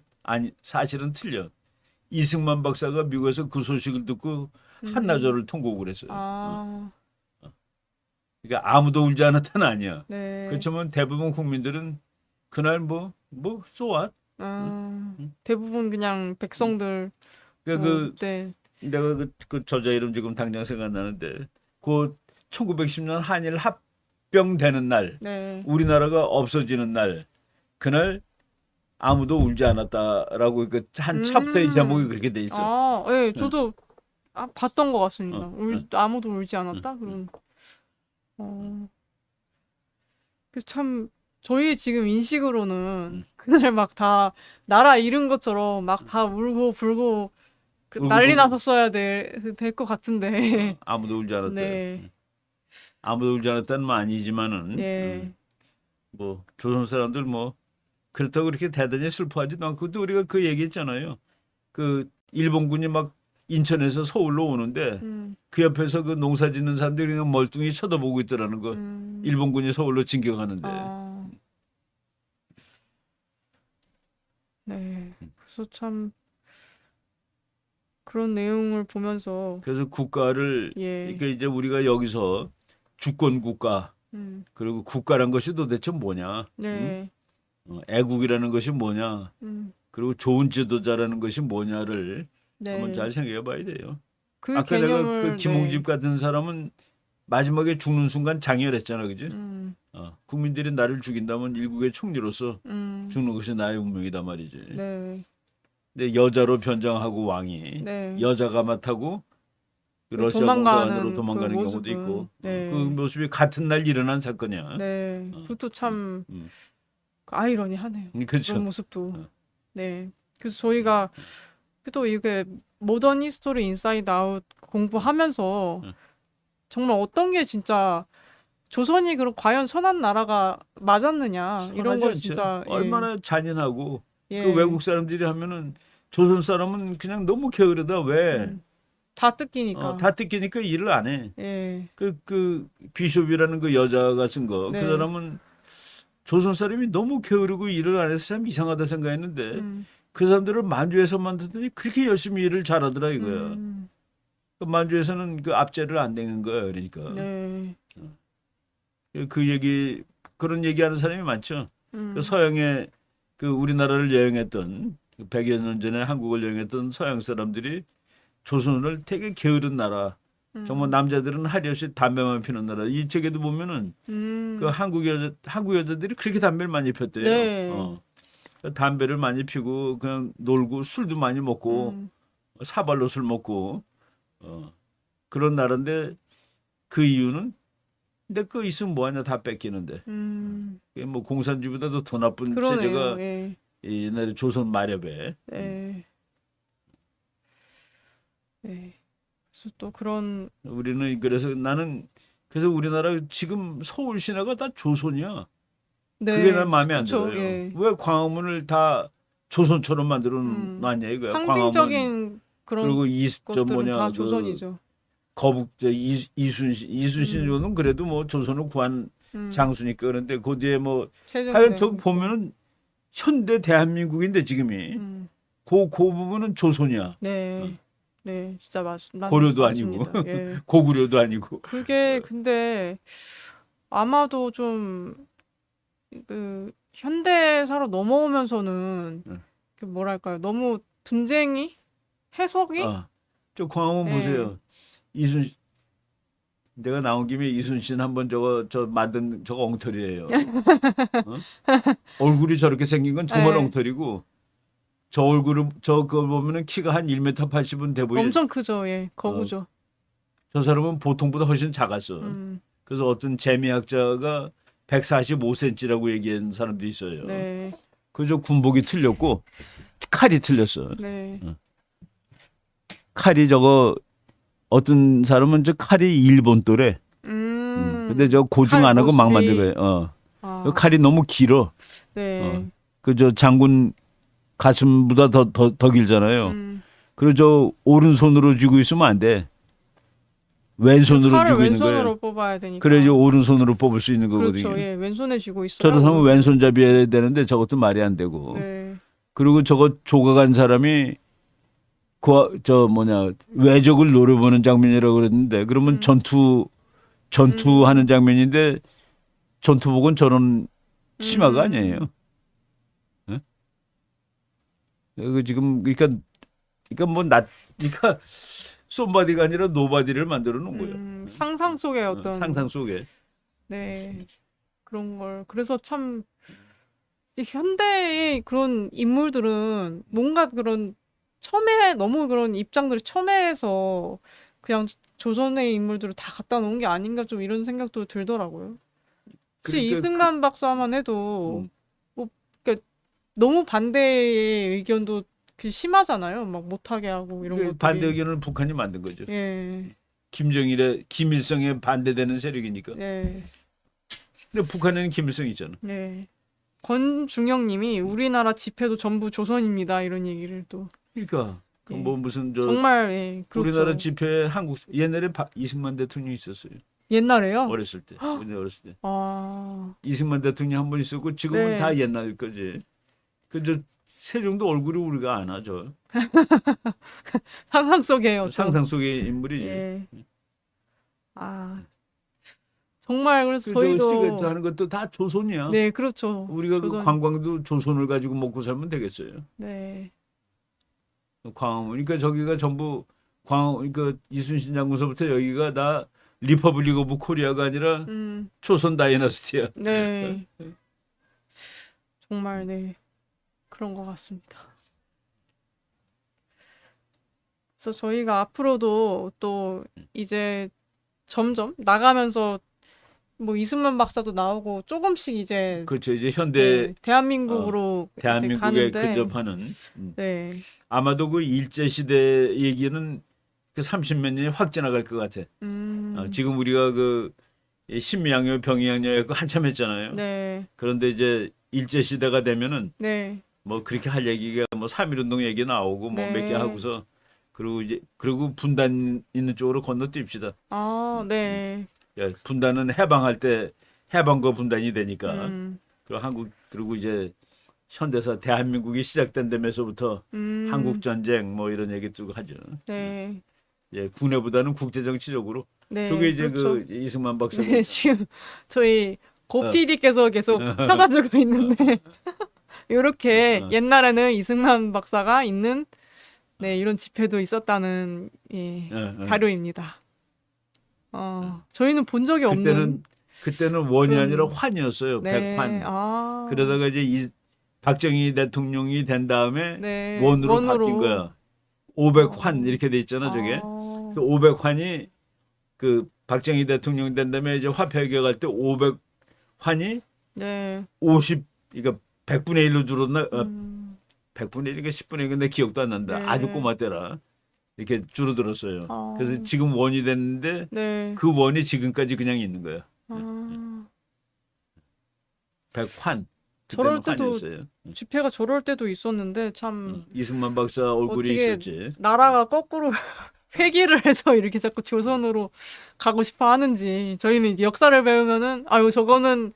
사실은 틀려. 이승만 박사가 미국에서 그 소식을 듣고 한나절을 통곡을 했어요. 그러니까 아무도 울지 않았다는 아니야. 네. 그렇지만 대부분 국민들은 그날 so what? 대부분 그냥 백성들. 그러니까 네. 내가 그 저자 이름 지금 당장 생각나는데 그 1910년 한일 합병되는 날, 네. 우리나라가 없어지는 날, 그날 아무도 울지 않았다라고 한 챕터의 제목이 그렇게 돼 있어. 예, 저도 봤던 것 같습니다. 아무도 울지 않았다 그런. 그래서 참 저희 지금 인식으로는 그날 막 다 나라 잃은 것처럼 막 다 울고 불고 난리 났었어야 될 것 같은데. 아무도 울지 않았다. 네. 아무도 울지 않았다는 말 아니지만은 뭐 조선 사람들 뭐 그렇다고 그렇게 대단히 슬퍼하지도 않고 또 우리가 그 얘기했잖아요. 그 일본군이 막 인천에서 서울로 오는데 그 옆에서 그 농사 짓는 사람들이 그냥 멀뚱히 쳐다보고 있더라는 거. 일본군이 서울로 진격하는데. 네. 그래서 참 그런 내용을 보면서 그래서 국가를 그러니까 이제 우리가 여기서 주권 국가 그리고 국가란 것이 도대체 뭐냐? 네. 애국이라는 것이 뭐냐? 그리고 좋은 지도자라는 것이 뭐냐를 네. 한번 잘 생각해 봐야 돼요. 그 아까 개념을, 내가 그 김홍집 같은 사람은 마지막에 죽는 순간 장렬했잖아, 그지? 국민들이 나를 죽인다면 일국의 총리로서 죽는 것이 나의 운명이다 말이지. 네. 근데 여자로 변장하고 왕이 여자가 맡하고 러시아 공화국으로 도망가는 그 경우도 있고 네. 그 모습이 같은 날 일어난 사건이야. 네, 그것도 참 아이러니하네요. 그렇죠. 그런 모습도. 네, 그래서 저희가 또 이게 모던 히스토리 인사이드 아웃 공부하면서 정말 어떤 게 진짜 조선이 그런 과연 선한 나라가 맞았느냐 이런 걸 진짜 얼마나 잔인하고 그 외국 사람들이 하면은 조선 사람은 그냥 너무 게으르다 왜 다 뜯기니까. 다 뜯기니까 일을 안 해. 예. 그 비숍이라는 그 여자가 쓴 거. 네. 그 사람은 조선 사람이 너무 게으르고 일을 안 해서 참 이상하다 생각했는데 그 사람들을 만주에서만 듣더니 그렇게 열심히 일을 잘하더라 이거야. 그 만주에서는 그 앞제를 안 내는 거야. 그러니까. 네. 그 얘기 그런 얘기하는 사람이 많죠. 그 서양에 그 우리나라를 여행했던 100여 년 전에 한국을 여행했던 서양 사람들이 조선을 되게 게으른 나라. 정말 남자들은 하리 없이 담배만 피는 나라. 이 책에도 보면은 그 한국 여자들이 그렇게 담배를 많이 폈대요. 네. 담배를 많이 피고 그냥 놀고 술도 많이 먹고 사발로 술 먹고 그런 나라인데 그 이유는 근데 그 있으면 뭐하냐 다 뺏기는데 그게 뭐 공산주의보다도 더 나쁜 그러네요. 체제가 예. 옛날에 조선 마렵에 네. 네. 그래서 또 그런 우리는 그래서 나는 그래서 우리나라 지금 서울 시내가 다 조선이야. 네. 그게 난 마음에 안 그쵸, 들어요. 예. 왜 광화문을 다 조선처럼 만들어 놨냐 이거야. 상징적인 광화문. 그런 그리고 저 것들은 뭐냐 다 그 조선이죠. 거북 이순신 정도는 그래도 뭐 조선을 구한 장수니까 그런데 그 뒤에 뭐 하여간 저기 보면은 현대 대한민국인데 지금이 그 부분은 조선이야. 네. 네, 진짜 고려도 맞습니다. 아니고 예. 고구려도 아니고. 그게 근데 아마도 좀 그 현대사로 넘어오면서는 그 뭐랄까요, 너무 분쟁이 해석이 저 광화문 네. 보세요. 이순신 내가 나온 김에 이순신 한번 저 만든 저거 엉터리예요. 얼굴이 저렇게 생긴 건 정말 네. 엉터리고 저 얼굴을 저거 보면은 키가 한 1m 80은 돼 보여. 엄청 크죠. 예. 거구죠. 저 사람은 보통보다 훨씬 작았어. 그래서 어떤 재미학자가 145cm라고 얘기한 사람도 있어요. 네. 그저 군복이 틀렸고 칼이 틀렸어. 네. 칼이 저거 어떤 사람은 저 칼이 일본 또래. 근데 저 고증 안 하고 막 만든 거예요. 그 칼이 너무 길어. 네. 그 저 장군 가슴보다 더 길잖아요. 그리고 저 오른손으로 쥐고 있으면 안 돼. 왼손으로 쥐고 있는 거예요. 왼손으로 뽑아야 되니까. 그래야지 오른손으로 뽑을 수 있는 거거든요. 그렇죠. 예, 왼손에 쥐고 있어요. 저런 사람은 왼손잡이 해야 되는데 저것도 말이 안 되고. 네. 그리고 저거 조각한 사람이 저 뭐냐 외적을 노려보는 장면이라고 그랬는데 그러면 전투하는 장면인데 전투복은 저런 치마가 아니에요. 네? 그 지금 그러니까 그러니까 솜바디가 아니라 노바디를 만들어 놓은 거예요. 상상 속의 어떤 상상 속에. 네. 그런 걸 그래서 참 현대의 그런 인물들은 뭔가 그런 너무 그런 입장들이 첨예해서 그냥 조선의 인물들을 다 갖다 놓은 게 아닌가 좀 이런 생각도 들더라고요. 혹시 그러니까 이승만 박사만 해도 뭐 그러니까 너무 반대의 의견도 심하잖아요. 막 못하게 하고 이런 것들이. 반대 의견을 북한이 만든 거죠. 예. 김일성에 반대되는 세력이니까. 네. 근데 북한에는 김일성 있잖아. 네. 권중영님이 우리나라 지폐도 전부 조선입니다. 이런 얘기를 또. 그러니까 예. 뭐 무슨 정말 예. 그렇죠. 우리나라 지폐 옛날에 이승만 대통령이 있었어요. 옛날에요? 어렸을 때. 우리 어렸을 때. 아. 이승만 대통령 한 번 있었고 지금은 네. 다 옛날 거지. 그저 세종도 얼굴을 우리가 안 하죠. 상상 속에요. 상상 속의 인물이지. 예. 아. 정말 그래서 저희도 하는 것도 다 조선이야. 네, 그렇죠. 우리가 그 관광도 조선을 가지고 먹고 살면 되겠어요. 네. 광화문. 그러니까 저기가 전부 그러니까 이순신 장군서부터 여기가 다 리퍼블릭 오브 코리아가 아니라 조선 다이너스티야. 네. 정말 네. 그런 것 같습니다. 그래서 저희가 앞으로도 또 이제 점점 나가면서 뭐 이승만 박사도 나오고 조금씩 이제 그렇죠. 이제 현대 네, 대한민국으로 이제 대한민국에 가는데 근접하는 네. 아마도 그 일제 시대 얘기는 그 30몇 년이 확 지나갈 것 같아. 지금 우리가 그 신미양요, 병이양요 한참 했잖아요. 네. 그런데 이제 일제 시대가 되면은 네. 뭐 그렇게 할 얘기가 뭐 3.1운동 얘기 나오고 뭐 몇 개 네. 하고서 그리고 분단 있는 쪽으로 건너뛰읍시다. 아, 네. 야, 분단은 해방할 때 해방과 분단이 되니까. 그리고 이제 현대사 대한민국이 시작된 데면서부터 한국 전쟁 뭐 이런 얘기 들고 하죠. 네. 예, 군해보다는 국제 정치적으로. 네. 저게 이제 그렇죠. 그 이승만 박사. 네, 지금 저희 고 PD께서 계속 찾아주고 있는데 이렇게 옛날에는 이승만 박사가 있는 네, 이런 집회도 있었다는 예, 자료입니다. 저희는 본 적이 없는. 그때는 원이 아니라 환이었어요. 네. 백환. 그러다가 이제 박정희 대통령이 된 다음에 네, 원으로 바뀐 거야. 500환 이렇게 돼 있잖아, 저게. 그 500환이 그 박정희 대통령 된 다음에 이제 화폐 개혁할 때 500환이 네. 50, 그러니까 100분의 1로 줄었나? 100분의 1이니까 10분의 1, 근데 기억도 안 난다. 네. 아주 꼬마 때라. 이렇게 줄어들었어요. 그래서 지금 원이 됐는데 네. 그 원이 지금까지 그냥 있는 거야. 100환. 저럴 때도 환이었어요. 집회가 저럴 때도 있었는데 참 이승만 박사 얼굴이 어떻게 있었지. 나라가 거꾸로 회귀를 해서 이렇게 자꾸 조선으로 가고 싶어 하는지 저희는 이제 역사를 배우면은 아유 저거는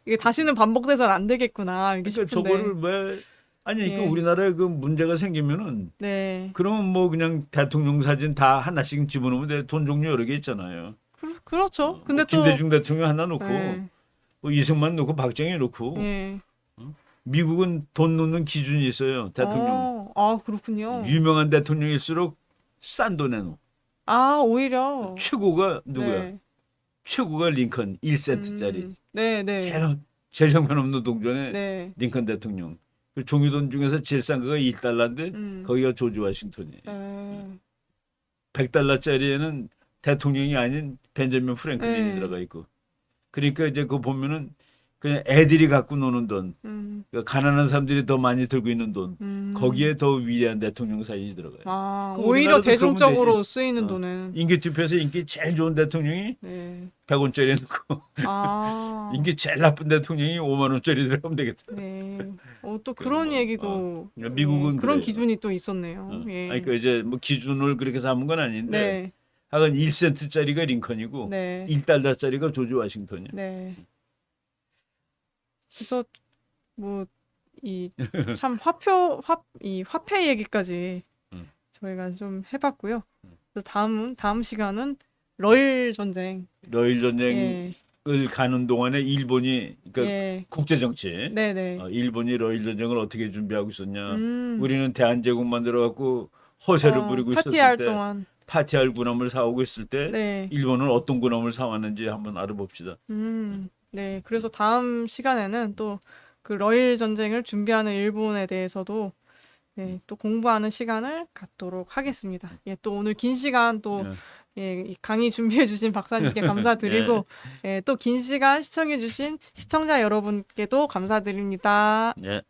이게 다시는 반복돼서는 안 되겠구나 이게 그러니까 싶은데 저거를 왜 아니 예. 그 우리나라에 그 문제가 생기면은 네. 그러면 뭐 그냥 대통령 사진 다 하나씩 집어넣으면 돼. 돈 종류 여러 개 있잖아요. 그렇죠. 근데 또 김대중 대통령 하나 놓고 네. 뭐 이승만 놓고 박정희 놓고 예. 미국은 돈 놓는 기준이 있어요. 대통령. 그렇군요. 유명한 대통령일수록 싼 돈에 놓. 오히려 최고가 누구야? 네. 최고가 링컨 1센트짜리. 네, 네. 제일 형편없는 동전에 네. 링컨 대통령. 그 종이돈 중에서 제일 싼 거가 1달러인데 거기가 조지 워싱턴이에요. 100달러짜리에는 대통령이 아닌 벤저민 프랭클린이 네. 들어가 있고. 그러니까 이제 그거 보면은 그냥 애들이 갖고 노는 돈, 그러니까 가난한 사람들이 더 많이 들고 있는 돈, 거기에 더 위대한 대통령 사진이 들어가요. 오히려 우리나라도 그러면 대중적으로 되지. 쓰이는 돈은 인기 투표에서 인기 제일 좋은 대통령이 네. 100원짜리 넣고 인기 제일 나쁜 대통령이 5만 원짜리 들어가면 되겠다. 네. 또 그런 얘기도 미국은 그런 그래요. 기준이 또 있었네요. 예. 아니, 그러니까 이제 뭐 기준을 그렇게 삼은 건 아닌데 네. 하여간 1센트짜리가 링컨이고 네. 1달러짜리가 조지 워싱턴이야. 네. 그래서 뭐 이 참 화폐 얘기까지 저희가 좀 해봤고요. 그래서 다음 시간은 러일 전쟁. 러일 전쟁을 가는 동안에 일본이 그러니까 국제 정치. 네네. 일본이 러일 전쟁을 어떻게 준비하고 있었냐. 우리는 대한제국 만들어 갖고 허세를 부리고 파티할 있었을 때 동안. 파티할 군함을 사오고 있을 때 네. 일본은 어떤 군함을 사왔는지 한번 알아봅시다. 네. 그래서 다음 시간에는 또 그 러일 전쟁을 준비하는 일본에 대해서도 네, 또 공부하는 시간을 갖도록 하겠습니다. 예, 또 오늘 긴 시간 또 이 강의 준비해 주신 박사님께 감사드리고 또 긴 시간 시청해 주신 시청자 여러분께도 감사드립니다. 네.